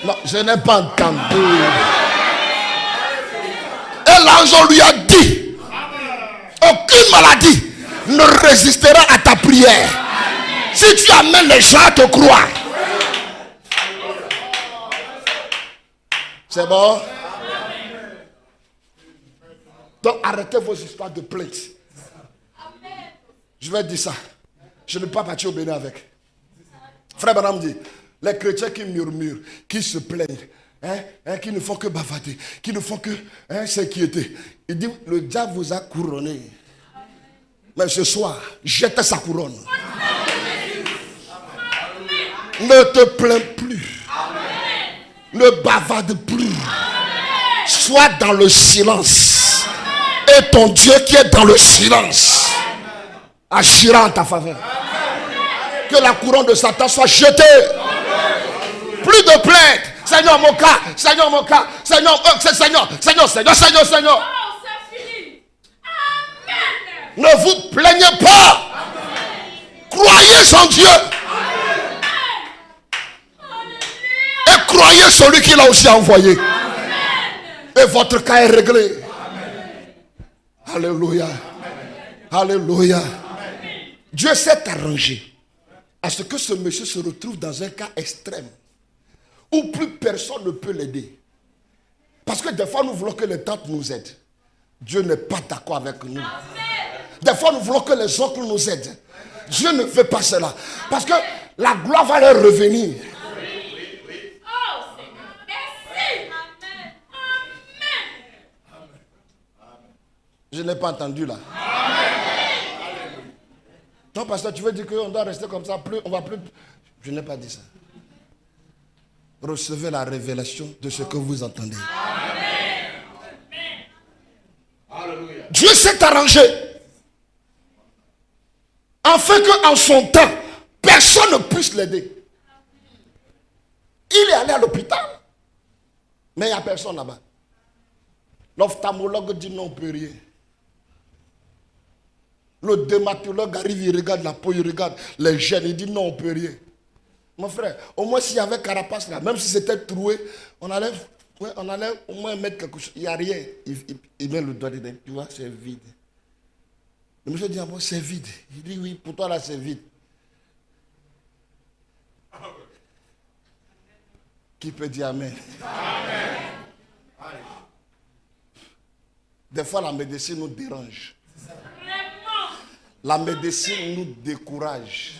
Non, je n'ai pas entendu. Et l'ange lui a dit, aucune maladie ne résistera à ta prière. Si tu amènes les gens à te croire. C'est bon? Donc arrêtez vos histoires de plainte. Je vais dire ça. Je ne peux pas partir au Bénin avec. Frère Branham dit, les chrétiens qui murmurent, qui se plaignent, qui ne font que bavader, qui ne font que s'inquiéter. Il dit, le diable vous a couronné. Mais ce soir, jette sa couronne. Ne te plains plus. Ne bavarde plus. Sois dans le silence. Et ton Dieu qui est dans le silence agira en ta faveur. Que la couronne de Satan soit jetée. Plus de plaintes. Seigneur, mon cas. Seigneur, mon cas. Seigneur, Seigneur. Oh, c'est fini. Amen. Ne vous plaignez pas. Croyez en Dieu. Et croyez celui qui l'a aussi envoyé. Et votre cas est réglé. Alléluia. Alléluia. Dieu s'est arrangé à ce que ce monsieur se retrouve dans un cas extrême où plus personne ne peut l'aider. Parce que des fois nous voulons que les tantes nous aident. Dieu n'est pas d'accord avec nous. Des fois nous voulons que les oncles nous aident. Dieu ne fait pas cela. Parce que la gloire va leur revenir. Je n'ai pas entendu là. Non, pasteur, tu veux dire qu'on doit rester comme ça, on va plus. Je n'ai pas dit ça. Recevez la révélation de ce que vous entendez. Dieu s'est arrangé afin qu'en son temps, personne ne puisse l'aider. Il est allé à l'hôpital, mais il n'y a personne là-bas. L'ophtalmologue dit non, on ne peut rien. Le dermatologue arrive, il regarde la peau, il regarde les gènes, il dit non, on ne peut rien. Mon frère, au moins s'il y avait carapace là, même si c'était troué, on allait au moins mettre quelque chose. Il n'y a rien. Il met le doigt dedans, tu vois, c'est vide. Le monsieur dit, ah bon, c'est vide. Il dit, oui, pour toi là, c'est vide. Qui peut dire amen? Amen. Des fois, la médecine nous dérange. La médecine nous décourage.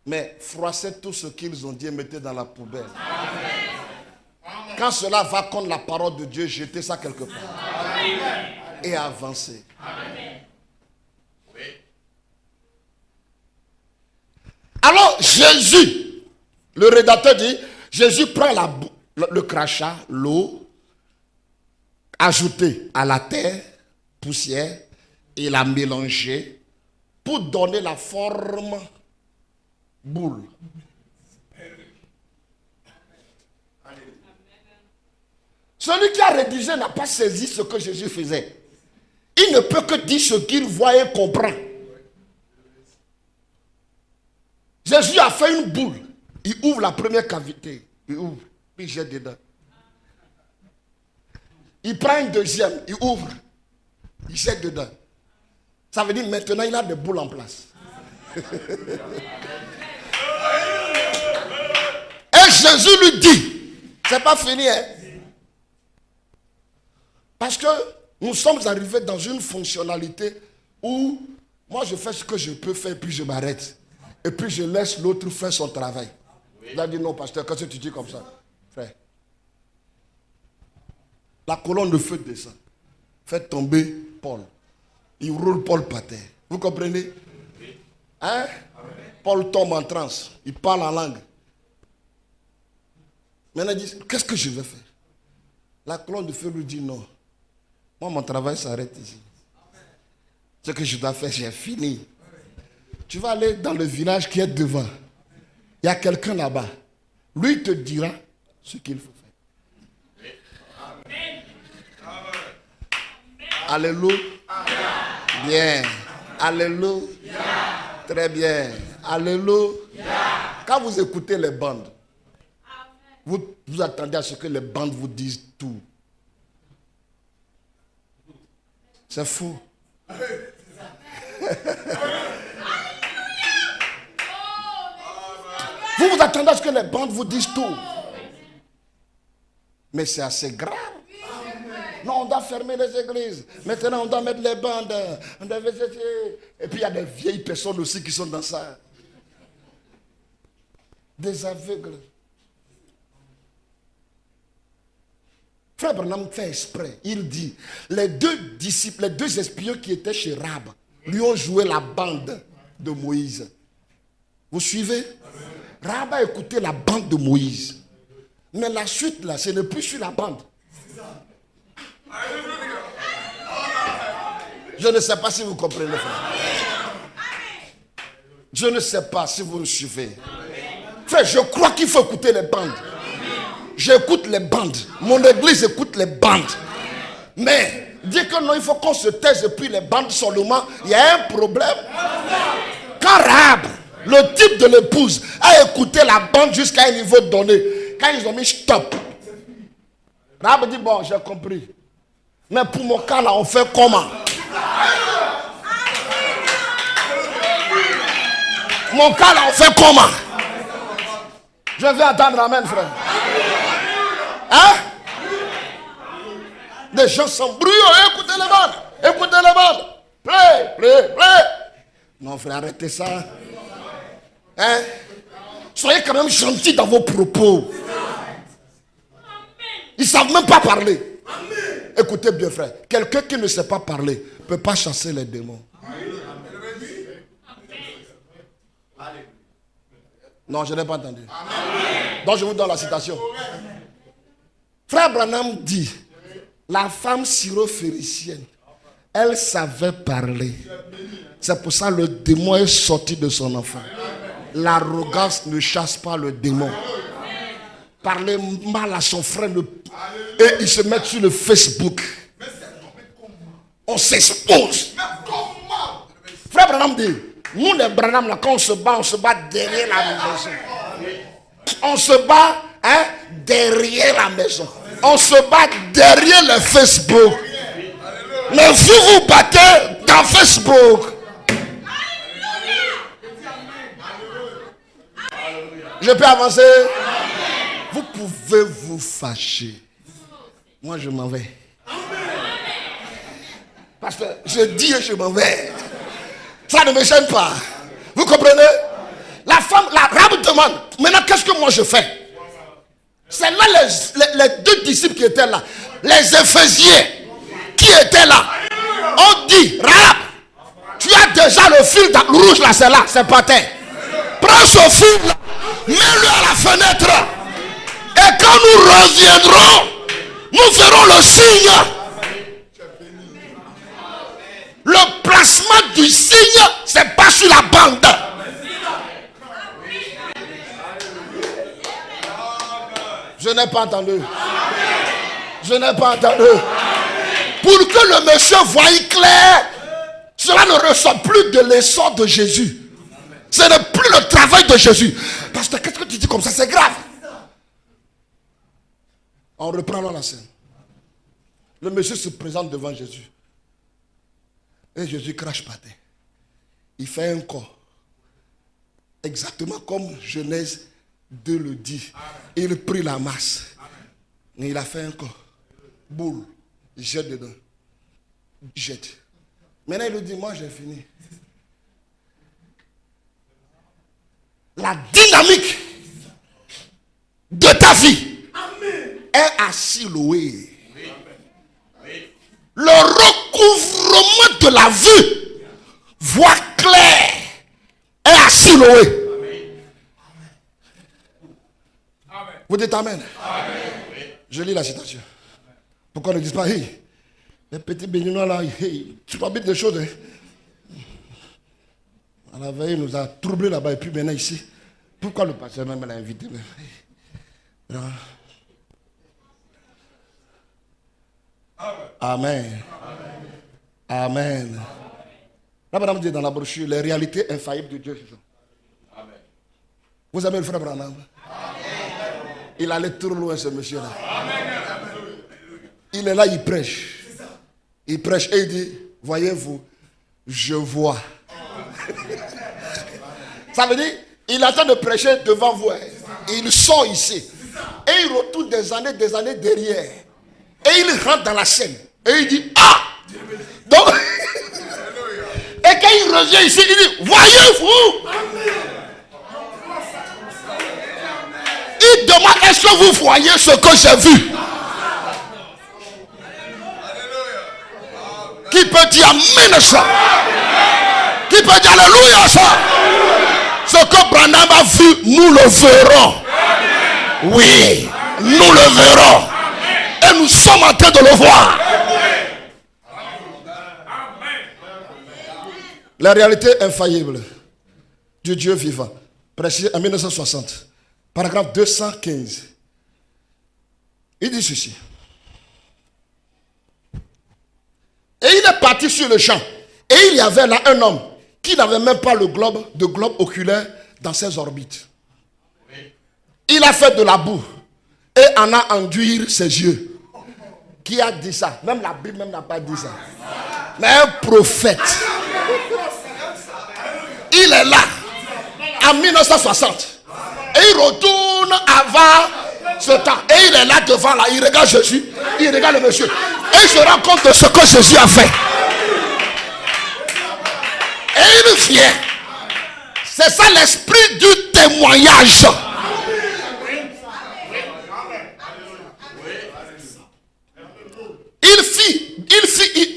Mais froissez tout ce qu'ils ont dit et mettez dans la poubelle. Amen. Quand cela va contre la parole de Dieu, jetez ça quelque part. Amen. Et avancez. Amen. Alors Jésus, le rédacteur dit, Jésus prend le crachat, l'eau, ajouté à la terre, poussière, et la mélanger pour donner la forme boule. Celui qui a rédigé n'a pas saisi ce que Jésus faisait. Il ne peut que dire ce qu'il voit et comprend. Jésus a fait une boule. Il ouvre la première cavité. Il ouvre, puis il jette dedans. Il prend une deuxième, il ouvre, il jette dedans. Ça veut dire maintenant il a des boules en place. Et Jésus lui dit, c'est pas fini, hein? Parce que nous sommes arrivés dans une fonctionnalité où moi je fais ce que je peux faire, puis je m'arrête. Et puis je laisse l'autre faire son travail. Il a dit non, pasteur, qu'est-ce que tu dis comme ça? Frère, la colonne de feu descend. Faites tomber Paul. Il roule Paul par terre. Vous comprenez? Hein? Paul tombe en transe. Il parle en langue. Maintenant il dit, qu'est-ce que je vais faire? La colonne de feu lui dit non. Moi, mon travail s'arrête ici. Ce que je dois faire, j'ai fini. Tu vas aller dans le village qui est devant. Il y a quelqu'un là-bas. Lui, il te dira ce qu'il faut faire. Alléluia. Bien. Alléluia. Très bien. Alléluia. Quand vous écoutez les bandes, vous attendez à ce que les bandes vous disent tout. C'est fou. Vous attendez à ce que les bandes vous disent tout. Mais c'est assez grave. Non, on doit fermer les églises. Maintenant, on doit mettre les bandes. Et puis, il y a des vieilles personnes aussi qui sont dans ça. Des aveugles. Frère Branham fait exprès. Il dit, les deux disciples, les deux espions qui étaient chez Rab, lui ont joué la bande de Moïse. Vous suivez? Rab a écouté la bande de Moïse. Mais la suite, là, ce n'est plus sur la bande. Je ne sais pas si vous comprenez, frère. Je ne sais pas si vous me suivez. Frère, je crois qu'il faut écouter les bandes. J'écoute les bandes. Mon église écoute les bandes. Mais dire que non, il faut qu'on se taise et puis les bandes seulement, il y a un problème. Quand Rahab, le type de l'épouse, a écouté la bande jusqu'à un niveau donné, quand ils ont mis stop, Rahab dit bon, j'ai compris. Mais pour mon cas là, on fait comment? Mon cas là, on fait comment? Je vais attendre, amen, frère. Hein? Des gens s'embrouillent, écoutez les bandes, écoutez les bandes. Play. Non, frère, arrêtez ça. Hein? Soyez quand même gentils dans vos propos. Ils ne savent même pas parler. Écoutez bien, frère. Quelqu'un qui ne sait pas parler ne peut pas chasser les démons. Non, je n'ai pas entendu. Donc je vous donne la citation. Frère Branham dit, la femme syro-phéricienne, elle savait parler. C'est pour ça que le démon est sorti de son enfant. L'arrogance ne chasse pas le démon. Parler mal à son frère et il se met sur le Facebook. On s'expose. Frère Branham dit, nous les Branham, là, quand on se bat derrière la maison. On se bat derrière la maison. On se bat derrière le Facebook. Mais vous vous battez dans Facebook. Je peux avancer? Vous pouvez vous fâcher. Moi, je m'en vais. Parce que je dis et je m'en vais. Ça ne me gêne pas. Vous comprenez? La femme, la Rahab demande, maintenant qu'est-ce que moi je fais? C'est là les deux disciples qui étaient là. Les Éphésiens qui étaient là. On dit, Rahab, tu as déjà le fil rouge là, c'est là, c'est pas terre. Prends ce fil là, mets-le à la fenêtre. Et quand nous reviendrons, nous ferons le signe. Le placement du signe, c'est pas sur la bande. Je n'ai pas entendu. Je n'ai pas entendu. Pour que le monsieur voie clair, cela ne ressort plus de l'essor de Jésus. Ce n'est plus le travail de Jésus. Parce que qu'est-ce que tu dis comme ça? C'est grave. On reprend là la scène. Le monsieur se présente devant Jésus. Et Jésus crache par terre. Il fait un corps. Exactement comme Genèse 2 le dit. Il prit la masse. Et il a fait un corps. Boule. Il jette dedans. Il jette. Maintenant il lui dit, moi j'ai fini. La dynamique de ta vie est à Siloé. Le recouvrement de la vue, voix claire, est à Siloé. Vous dites amen. Je lis la citation. Pourquoi ne disent pas, hey, les petits béninois là, hey, tu peux mettre des choses. Hein? À la veille, il nous a troublés là-bas et puis maintenant ici. Pourquoi le pasteur même l'a invité? Non. Amen. Amen. Là, madame dit dans la brochure, les réalités infaillibles de Dieu. Amen. Vous aimez le frère Branham? Il allait trop loin, ce monsieur-là. Il est là, il prêche. Il prêche et il dit, voyez-vous, je vois. Ça veut dire, il est en train de prêcher devant vous. Il sort ici. Et il retourne des années derrière. Et il rentre dans la scène. Et il dit, ah! Donc, et quand il revient ici, il dit, voyez-vous? Il demande, est-ce que vous voyez ce que j'ai vu? Qui peut dire amen ça? Qui peut dire alléluia ça? Ce que Branham a vu, nous le verrons. Oui, nous le verrons. Et nous sommes en train de le voir. La réalité infaillible du Dieu vivant, précisé en 1960, paragraphe 215. Il dit ceci. Et il est parti sur le champ. Et il y avait là un homme qui n'avait même pas de globe oculaire dans ses orbites. Il a fait de la boue et en a enduit ses yeux. Qui a dit ça? Même la Bible même n'a pas dit ça. Mais un prophète. Il est là en 1960. Et il retourne avant ce temps. Et il est là devant là. Il regarde Jésus. Il regarde le monsieur. Et il se rend compte de ce que Jésus a fait. Et il vient. C'est ça l'esprit du témoignage.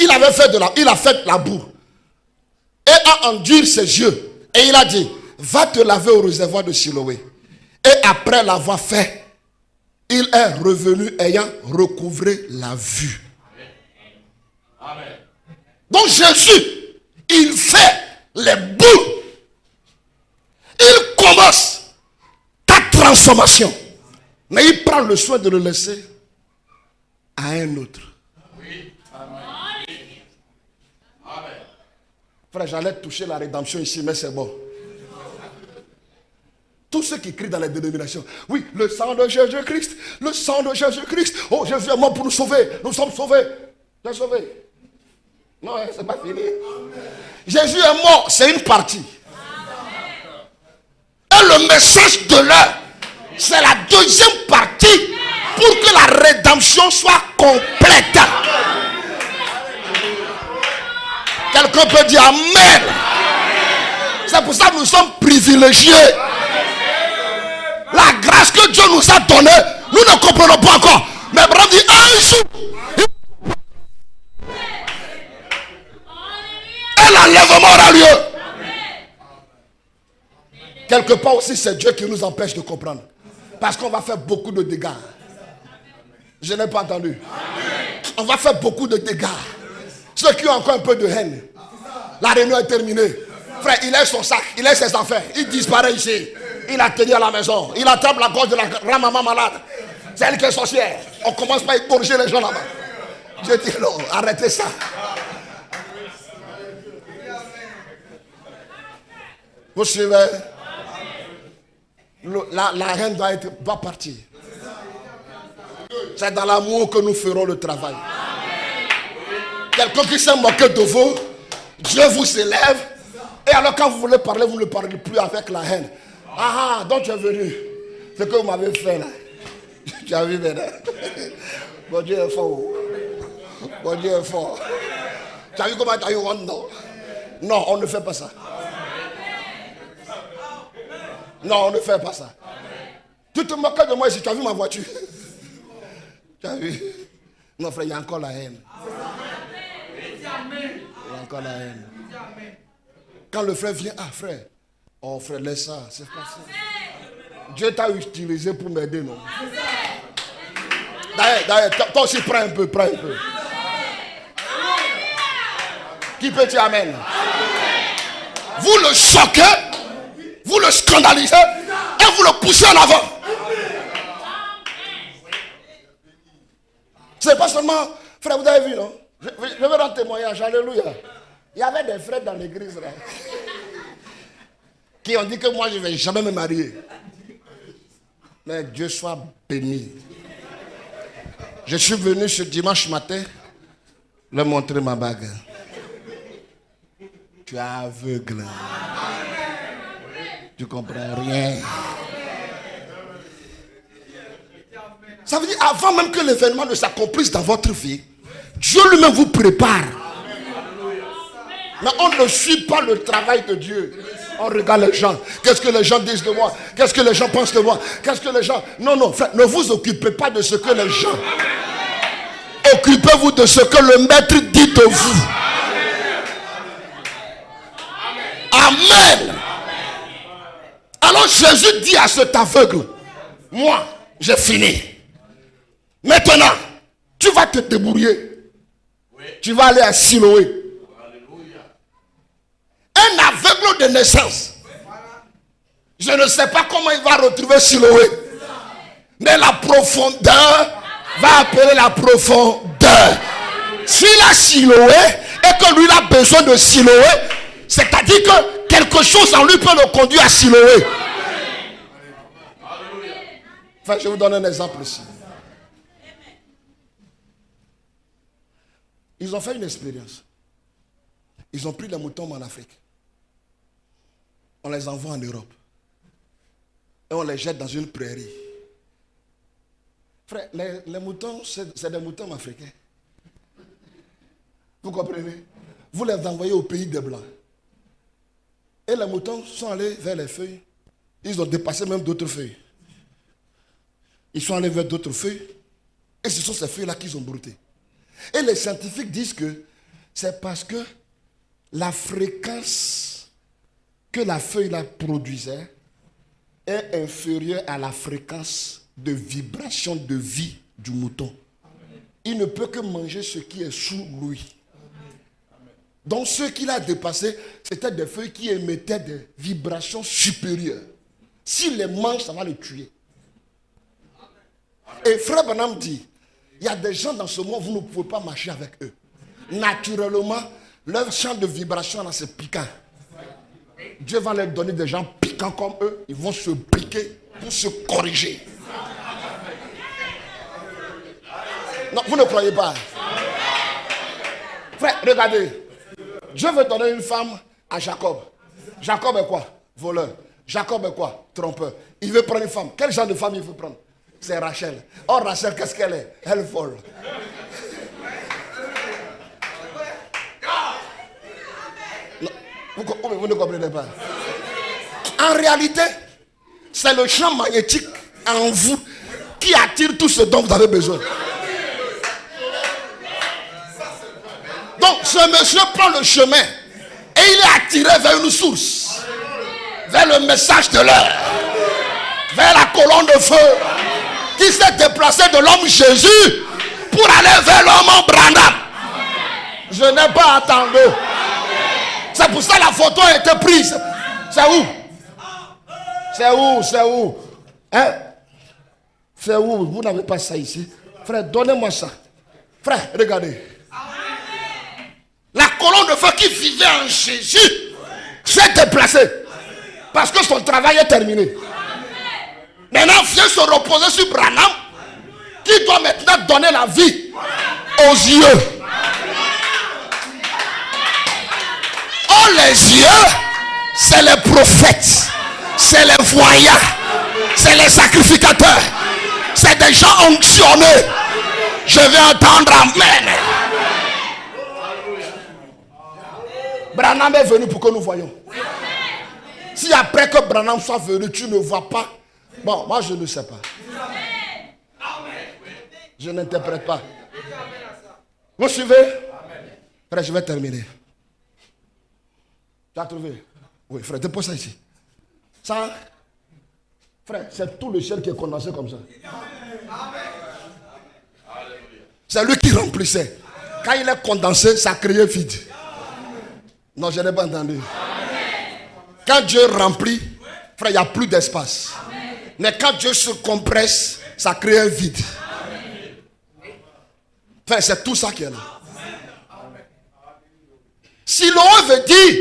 Il avait fait il a fait la boue et a enduit ses yeux et il a dit, va te laver au réservoir de Siloé. Et après l'avoir fait, il est revenu ayant recouvré la vue. Amen. Donc Jésus, il fait les boues. Il commence ta transformation. Mais il prend le soin de le laisser à un autre. Frère, j'allais toucher la rédemption ici, mais c'est bon. Tous ceux qui crient dans les dénominations, oui, le sang de Jésus-Christ, le sang de Jésus-Christ, oh, Jésus est mort pour nous sauver, nous sommes sauvés. Tu es sauvé. Non, c'est pas fini. Jésus est mort, c'est une partie. Et le message de l'heure, c'est la deuxième partie pour que la rédemption soit complète. Quelqu'un peut dire Amen. C'est pour ça que nous sommes privilégiés. La grâce que Dieu nous a donnée, nous ne comprenons pas encore. Mais Abraham dit un jour, et l'enlèvement aura lieu. Quelque part aussi, c'est Dieu qui nous empêche de comprendre. Parce qu'on va faire beaucoup de dégâts. Je n'ai pas entendu. On va faire beaucoup de dégâts. Ceux qui ont encore un peu de haine. La réunion est terminée. Frère, il laisse son sac, il laisse ses affaires. Il disparaît ici. Il a tenu à la maison. Il attrape la gorge de la grand-maman malade. C'est elle qui est sorcière. On commence par égorger les gens là-bas. Je dis non, arrêtez ça. Vous suivez? La haine doit partir. C'est dans l'amour que nous ferons le travail. Quelqu'un qui s'est moqué de vous, Dieu vous élève. Et alors quand vous voulez parler, vous ne parlez plus avec la haine. Ah, donc tu es venu. Ce que vous m'avez fait là. Tu as vu maintenant. Bon Dieu est fort. Bon Dieu est fort. Tu as vu comment tu as eu honte, non? Non, on ne fait pas ça. Non, on ne fait pas ça. Tu te moques de moi ici, tu as vu ma voiture? Tu as vu? Non frère, il y a encore la haine. Il y a encore la haine. Quand le frère vient, ah frère, oh frère, laisse ça, c'est pas ça. Dieu t'a utilisé pour m'aider, non? D'ailleurs, toi aussi prends un peu, Qui peut dire amen? Vous le choquez, vous le scandalisez et vous le poussez en avant. C'est pas seulement, frère, vous avez vu, non? Je vais rendre témoignage, alléluia. Il y avait des frères dans l'église là, qui ont dit que moi je ne vais jamais me marier. Mais Dieu soit béni. Je suis venu ce dimanche matin leur montrer ma bague. Tu es aveugle. Tu ne comprends rien. Ça veut dire avant même que l'événement ne s'accomplisse dans votre vie, Dieu lui-même vous prépare. Mais on ne suit pas le travail de Dieu. On regarde les gens. Qu'est-ce que les gens disent de moi? Qu'est-ce que les gens pensent de moi? Qu'est-ce que les gens... Non, frère, ne vous occupez pas de ce que les gens... Occupez-vous de ce que le maître dit de vous. Amen. Alors Jésus dit à cet aveugle, moi, j'ai fini. Maintenant, tu vas te débrouiller. Tu vas aller à Siloé. naissance. Je ne sais pas comment il va retrouver Siloé. Mais la profondeur va appeler la profondeur. S'il a Siloé et que lui il a besoin de Siloé, c'est-à-dire que quelque chose en lui peut le conduire à Siloé. Enfin, je vais vous donner un exemple ici. Ils ont fait une expérience. Ils ont pris les moutons en Afrique. On les envoie en Europe. Et on les jette dans une prairie. Frère, les moutons, c'est des moutons africains. Vous comprenez? Vous les envoyez au pays des Blancs. Et les moutons sont allés vers les feuilles. Ils ont dépassé même d'autres feuilles. Ils sont allés vers d'autres feuilles. Et ce sont ces feuilles-là qu'ils ont brouté. Et les scientifiques disent que c'est parce que la fréquence que la feuille-là produisait est inférieure à la fréquence de vibration de vie du mouton. Il ne peut que manger ce qui est sous lui. Donc ce qu'il a dépassé, c'était des feuilles qui émettaient des vibrations supérieures. S'il les mange, ça va le tuer. Et Frère Branham dit, il y a des gens dans ce monde, vous ne pouvez pas marcher avec eux. Naturellement, leur champ de vibration là, c'est piquant. Dieu va leur donner des gens piquants comme eux. Ils vont se piquer pour se corriger. Non, vous ne croyez pas. Frère, regardez. Dieu veut donner une femme à Jacob. Jacob est quoi? Voleur. Jacob est quoi? Trompeur. Il veut prendre une femme. Quel genre de femme il veut prendre? C'est Rachel. Or, Rachel, qu'est-ce qu'elle est? Elle vole. Non, vous ne comprenez pas. En réalité, c'est le champ magnétique en vous qui attire tout ce dont vous avez besoin. Donc, ce monsieur prend le chemin et il est attiré vers une source, vers le message de l'heure, vers la colonne de feu qui s'est déplacée de l'homme Jésus pour aller vers l'homme Branham. Je n'ai pas attendu. C'est pour ça que la photo a été prise. C'est où? C'est où? C'est où? Hein? C'est où? Vous n'avez pas ça ici. Frère, donnez-moi ça. Frère, regardez. La colonne de feu qui vivait en Jésus s'est déplacée. Parce que son travail est terminé. Maintenant, vient se reposer sur Branham, qui doit maintenant donner la vie aux yeux. Oh, les yeux, c'est les prophètes, c'est les voyants, c'est les sacrificateurs, c'est des gens onctionnés. Je vais entendre Amen. Branham est venu pour que nous voyions. Si après que Branham soit venu, tu ne vois pas, bon, moi je ne sais pas. Je n'interprète pas. Vous suivez? Frère, je vais terminer. Tu as trouvé? Oui, frère, dépose ça ici. Ça, frère, c'est tout le ciel qui est condensé comme ça. C'est lui qui remplissait. Quand il est condensé, ça crée vide. Non, je n'ai pas entendu. Quand Dieu remplit, frère, il n'y a plus d'espace. Mais quand Dieu se compresse, ça crée un vide. Frère, c'est tout ça qui est là. Si l'on veut dire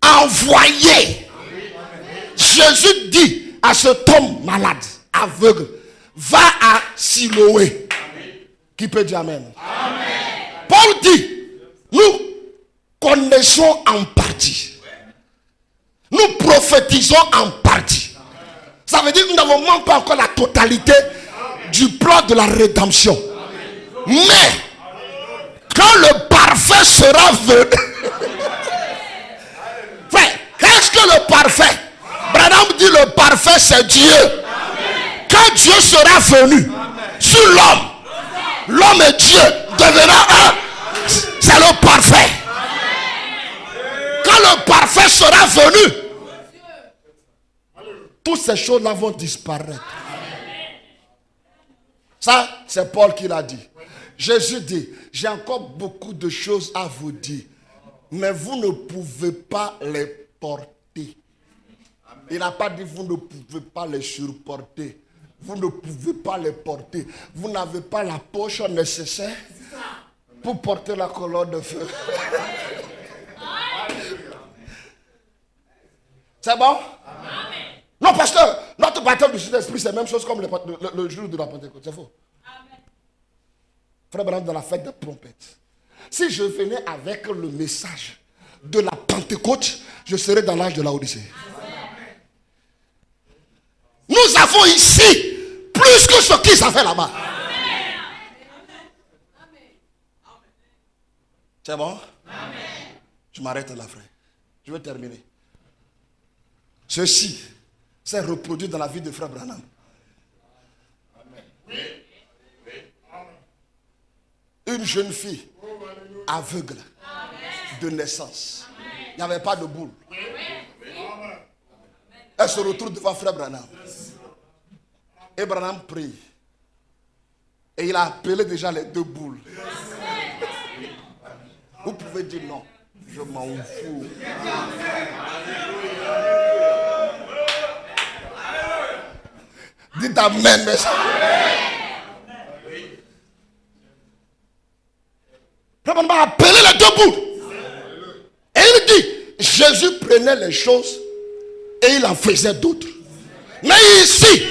envoyer, Jésus dit à cet homme malade, aveugle, va à Siloé. Qui peut dire Amen? Paul dit, nous connaissons en partie. Nous prophétisons en partie. Ça veut dire que nous n'avons même pas encore la totalité du plan de la rédemption. Mais quand le parfait sera venu, frère, qu'est-ce que le parfait? Branham dit le parfait c'est Dieu. Quand Dieu sera venu sur l'homme, l'homme et Dieu deviendra un. C'est le parfait. Quand le parfait sera venu, toutes ces choses-là vont disparaître. Ça, c'est Paul qui l'a dit. Jésus dit, j'ai encore beaucoup de choses à vous dire, mais vous ne pouvez pas les porter. supporter. Il n'a pas dit vous ne pouvez pas les supporter. Vous ne pouvez pas les porter. Vous n'avez pas la poche nécessaire pour porter la colonne de feu. C'est bon? Amen. Non, pasteur, notre baptême du Saint-Esprit, c'est la même chose comme le jour de la Pentecôte. C'est faux. Amen. Frère Branham, dans la fête des trompettes, si je venais avec le message de la Pentecôte, je serais dans l'âge de la Odyssée. Amen. Nous avons ici plus que ce qu'ils avaient là-bas. C'est bon? Amen. Je m'arrête là, frère. Je vais terminer. Ceci s'est reproduit dans la vie de frère Branham. Une jeune fille aveugle de naissance. Il n'y avait pas de boule. Elle se retrouve devant frère Branham. Et Branham prie. Et il a appelé déjà les deux boules. Vous pouvez dire non. Je m'en fous. Dites amen, mes frères. Branham a appelé les deux boules. Et il dit, Jésus prenait les choses et il en faisait d'autres. Mais ici,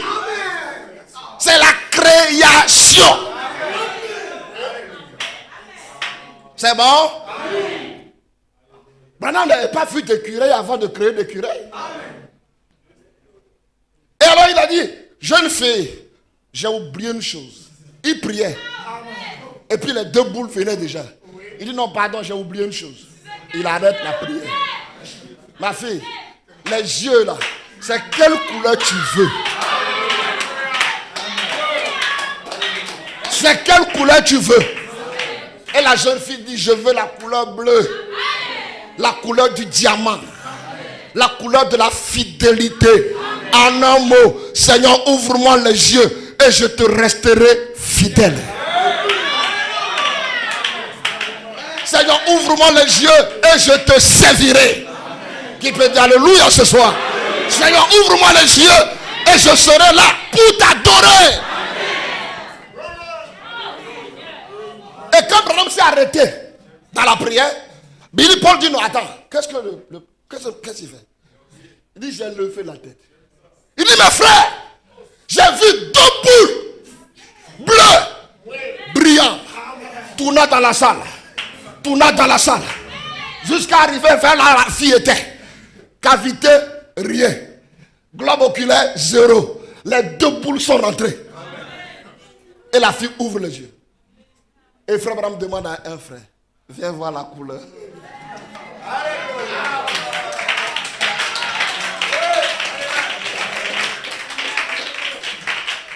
c'est la création. C'est bon? Branham n'avait pas vu d'écureuil avant de créer d'écureuil. Et alors il a dit, jeune fille, j'ai oublié une chose. Il priait. Et puis les deux boules venaient déjà. Il dit non, pardon, j'ai oublié une chose. Il arrête la prière. Ma fille, les yeux là, c'est quelle couleur tu veux? C'est quelle couleur tu veux? Et la jeune fille dit, je veux la couleur bleue. La couleur du diamant. La couleur de la fidélité. En un mot, Seigneur, ouvre-moi les yeux et je te resterai fidèle. Seigneur, ouvre-moi les yeux et je te servirai. Qui peut dire alléluia ce soir? Seigneur, ouvre-moi les yeux et je serai là pour t'adorer. Et quand Branham s'est arrêté dans la prière, Billy Paul dit non, attends, qu'est-ce qu'il fait? Il dit, j'ai levé la tête. Il dit, mes frères, j'ai vu deux boules bleues, brillantes, tournant dans la salle. Tournant dans la salle. Jusqu'à arriver vers là, la fille était. Cavité, rien. Globe oculaire, zéro. Les deux boules sont rentrées. Et la fille ouvre les yeux. Et frère Branham demande à un frère, viens voir la couleur.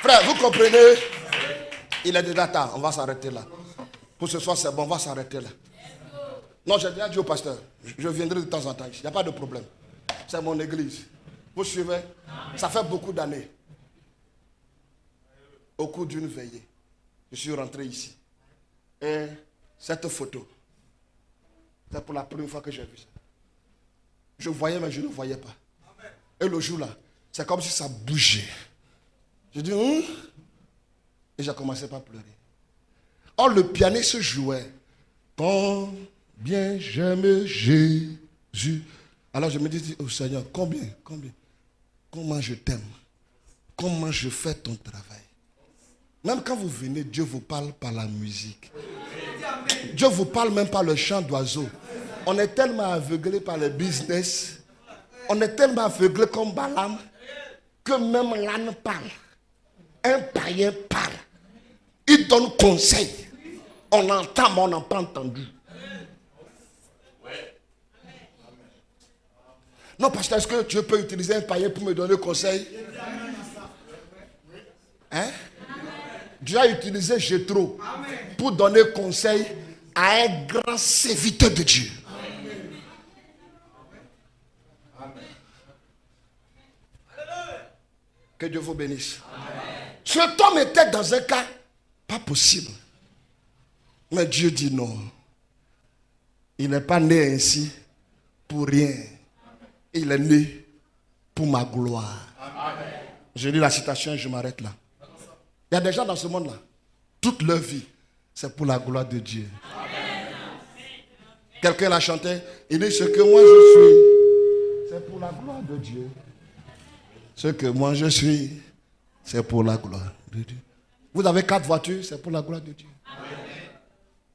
Frère, vous comprenez? Il est déjà tard, on va s'arrêter là. Pour ce soir, c'est bon, on va s'arrêter là. Non, j'ai déjà dit au pasteur, je viendrai de temps en temps. Il n'y a pas de problème. C'est mon église. Vous suivez? Ça fait beaucoup d'années. Au cours d'une veillée, je suis rentré ici. Et cette photo, c'est pour la première fois que j'ai vu ça. Je voyais, mais je ne voyais pas. Et le jour là, c'est comme si ça bougeait. Je dis, et j'ai commencé par pleurer. Or, le pianiste jouait. Combien j'aime Jésus. Alors je me dis, oh Seigneur, combien? Comment je t'aime? Comment je fais ton travail? Même quand vous venez, Dieu vous parle par la musique. Dieu vous parle même par le chant d'oiseaux. On est tellement aveuglé par le business. On est tellement aveuglé comme Balaam que même l'âne parle. Un païen parle. Il donne conseil. On entend, mais on n'a pas entendu. Non, pasteur, est-ce que Dieu peut utiliser un païen pour me donner conseil? Hein? Dieu a utilisé Jéthro pour donner conseil à un grand serviteur de Dieu. Que Dieu vous bénisse. Cet homme était dans un cas pas possible. Mais Dieu dit non. Il n'est pas né ainsi pour rien. il est né pour ma gloire. Je lis la citation et je m'arrête là. Il y a des gens dans ce monde-là, toute leur vie, c'est pour la gloire de Dieu. Quelqu'un l'a chanté, il dit ce que moi je suis, c'est pour la gloire de Dieu. Ce que moi je suis, c'est pour la gloire de Dieu. Vous avez 4 voitures, c'est pour la gloire de Dieu.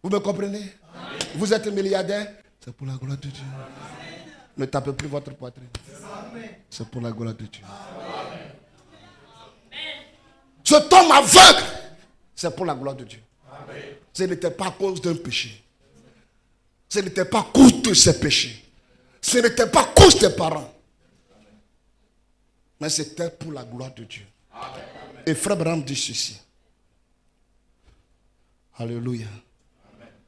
Vous me comprenez? Vous êtes milliardaire, c'est pour la gloire de Dieu. Ne tapez plus votre poitrine. C'est pour la gloire de Dieu. Ce tombe aveugle, c'est pour la gloire de Dieu. Ce n'était pas à cause d'un péché. Ce n'était pas à cause de ses péchés. Ce n'était pas à cause des parents. Mais c'était pour la gloire de Dieu. Et Frère Branham dit ceci. Alléluia.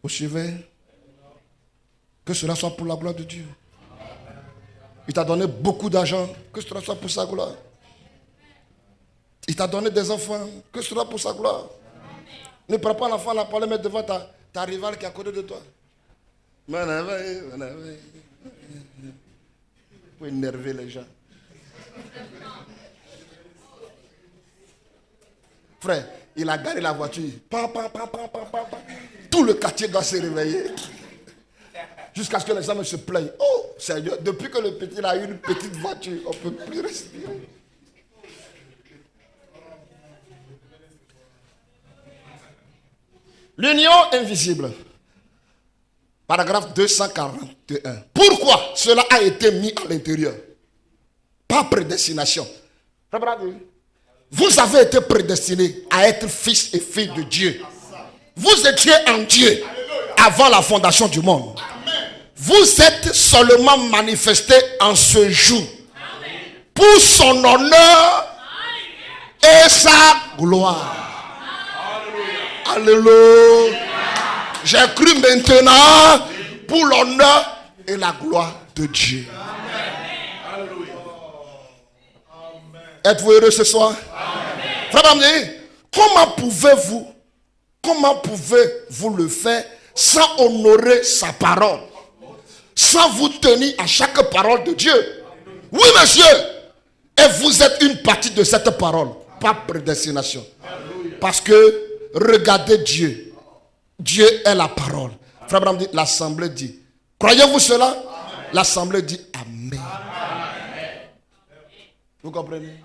Vous suivez? Que cela soit pour la gloire de Dieu. Il t'a donné beaucoup d'argent. Que cela soit pour sa gloire. Il t'a donné des enfants. Que cela soit pour sa gloire. Ne prends pas l'enfant là pour le mettre devant ta rivale qui est à côté de toi. Pour énerver les gens. Frère, il a garé la voiture. Tout le quartier doit se réveiller. Jusqu'à ce que les hommes se plaignent. Oh Seigneur, depuis que le petit a eu une petite voiture, on ne peut plus respirer. L'union invisible. Paragraphe 241. Pourquoi cela a été mis à l'intérieur? Par prédestination. Vous avez été prédestinés à être fils et filles de Dieu. Vous étiez en Dieu avant la fondation du monde. Vous êtes seulement manifestés en ce jour pour son honneur et sa gloire. Alléluia. J'ai cru maintenant pour l'honneur et la gloire de Dieu. Êtes-vous heureux ce soir? Frère, comment pouvez-vous le faire sans honorer sa parole, sans vous tenir à chaque parole de Dieu? Oui, monsieur. Et vous êtes une partie de cette parole, par prédestination. Parce que regardez Dieu. Dieu est la parole. Frère Abraham dit, l'assemblée dit. Croyez-vous cela? L'assemblée dit Amen. Vous comprenez?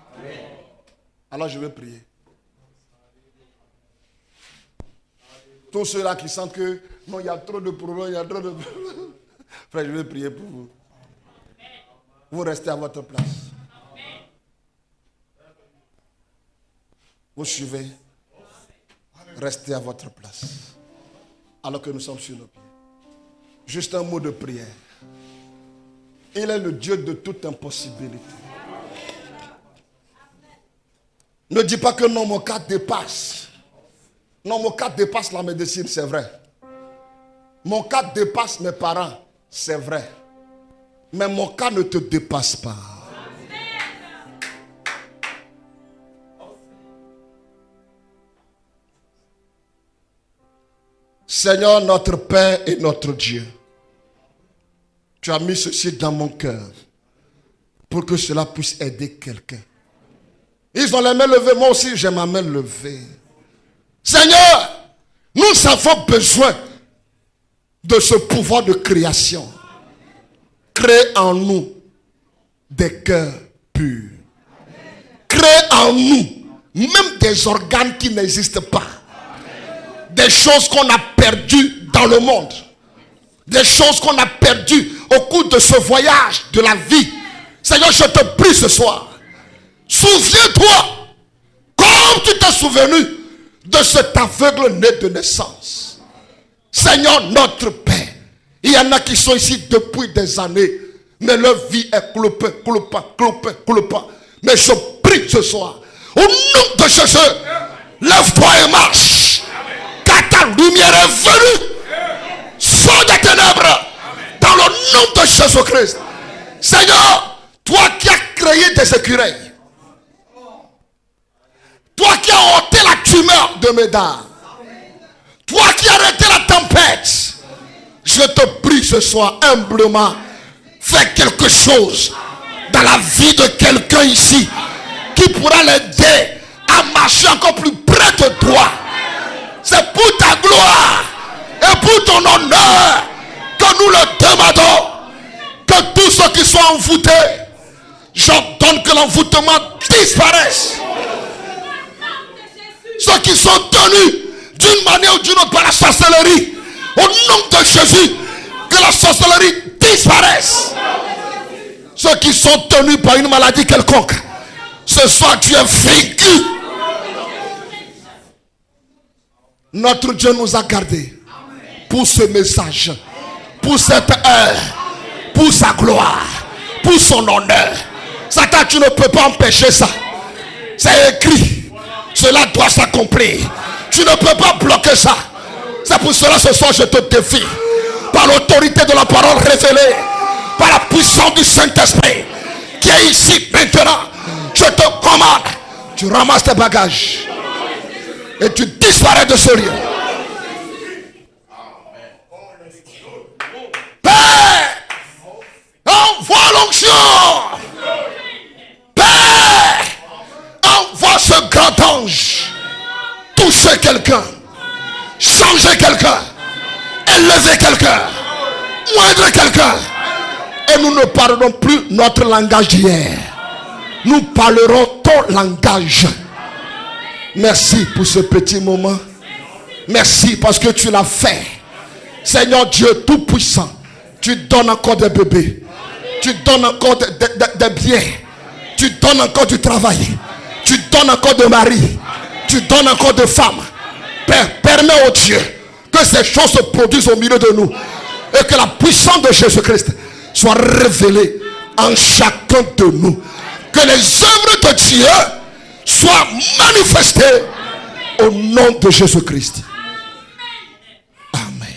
Alors je vais prier. Tous ceux-là qui sentent que non, il y a trop de problèmes, il y a trop de problèmes. Frère, je vais prier pour vous. Vous restez à votre place. Vous suivez. Restez à votre place. Alors que nous sommes sur nos pieds. Juste un mot de prière. Il est le Dieu de toute impossibilité. Ne dis pas que non, mon cas dépasse. Non, mon cas dépasse la médecine, c'est vrai. Mon cas dépasse mes parents, c'est vrai. Mais mon cas ne te dépasse pas. Seigneur, notre Père et notre Dieu, tu as mis ceci dans mon cœur pour que cela puisse aider quelqu'un. Ils ont les mains levées, moi aussi j'ai ma main levée. Seigneur, nous avons besoin de ce pouvoir de création. Crée en nous des cœurs purs. Crée en nous même des organes qui n'existent pas. Des choses qu'on a perdues dans le monde. Des choses qu'on a perdues au cours de ce voyage de la vie. Seigneur, je te prie ce soir. Souviens-toi, comme tu t'es souvenu de cet aveugle né de naissance. Seigneur notre Père, il y en a qui sont ici depuis des années, mais leur vie est clopin. Mais je prie ce soir, au nom de Jésus, lève-toi et marche. Car ta lumière est venue. Sors des ténèbres. Dans le nom de Jésus-Christ. Seigneur, toi qui as créé des écureuils. Toi qui as ôté la tumeur de mes dames. Toi qui as arrêté la tempête. Je te prie ce soir humblement. Fais quelque chose dans la vie de quelqu'un ici qui pourra l'aider à marcher encore plus près de toi. C'est pour ta gloire et pour ton honneur que nous le demandons. Que tous ceux qui sont envoûtés, j'ordonne que l'envoûtement disparaisse. Ceux qui sont tenus d'une manière ou d'une autre par la sorcellerie, au nom de Jésus, que la sorcellerie disparaisse. Ceux qui sont tenus par une maladie quelconque, ce soir tu es vaincu. Notre Dieu nous a gardés pour ce message, pour cette heure, pour sa gloire, pour son honneur. Satan, tu ne peux pas empêcher ça. C'est écrit. Cela doit s'accomplir. Tu ne peux pas bloquer ça. C'est pour cela ce soir je te défie. Par l'autorité de la parole révélée, par la puissance du Saint-Esprit qui est ici maintenant, je te commande. Tu ramasses tes bagages et tu disparais de ce lieu. Père, envoie l'onction. Père, envoie ce grand ange toucher quelqu'un, changer quelqu'un, élever quelqu'un, moindre quelqu'un. Et nous ne parlerons plus notre langage d'hier. Nous parlerons ton langage. Merci pour ce petit moment. Merci parce que tu l'as fait. Seigneur Dieu Tout-Puissant, tu donnes encore des bébés. Tu donnes encore des biens. Tu donnes encore du travail. Tu donnes encore de mari. Tu donnes encore de femmes. Père, permets au Dieu que ces choses se produisent au milieu de nous. Et que la puissance de Jésus-Christ soit révélée en chacun de nous. Que les œuvres de Dieu soient manifestées au nom de Jésus-Christ. Amen.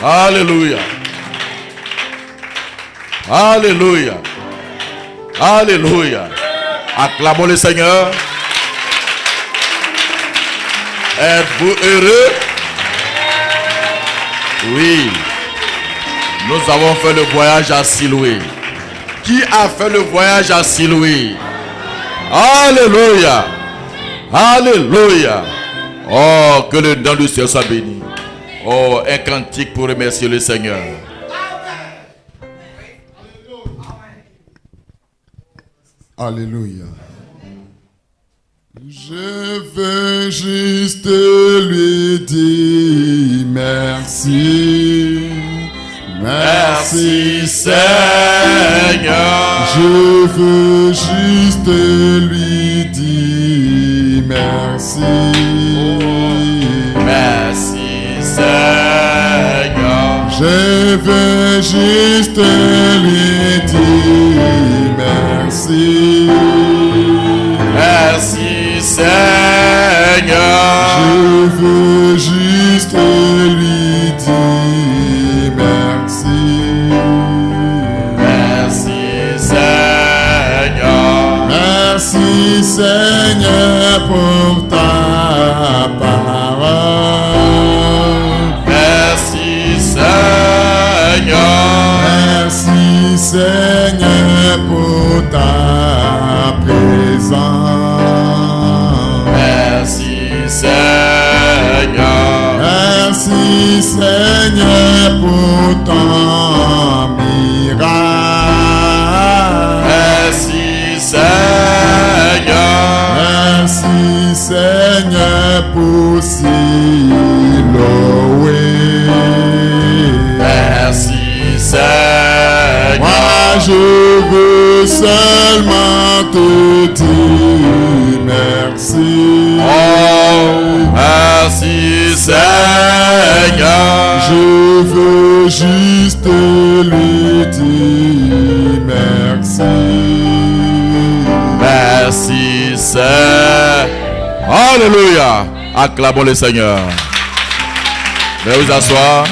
Alléluia. Alléluia. Alléluia. Acclamons le Seigneur. Êtes-vous heureux? Oui. Nous avons fait le voyage à Siloué. Qui a fait le voyage à Siloué? Alléluia. Alléluia. Oh, que le nom du Seigneur soit béni. Oh, un cantique pour remercier le Seigneur. Alléluia. Je veux juste lui dire merci. Merci Seigneur. Je veux juste lui dire merci. Merci Seigneur. Je veux juste lui dire merci. Merci Seigneur. Je veux juste lui dire merci. Merci Seigneur. Merci Seigneur pour ta parole. Merci Seigneur. Merci Seigneur pour ta présence. Merci Seigneur. Merci Seigneur pour ton miracle. Merci Seigneur. Merci Seigneur pour Siloé. Merci Seigneur. Moi je veux seulement te dire merci. Oh, merci Seigneur. Je veux juste lui dire merci. Merci Seigneur. Alléluia. Acclamons le Seigneur. Veuillez vous asseoir.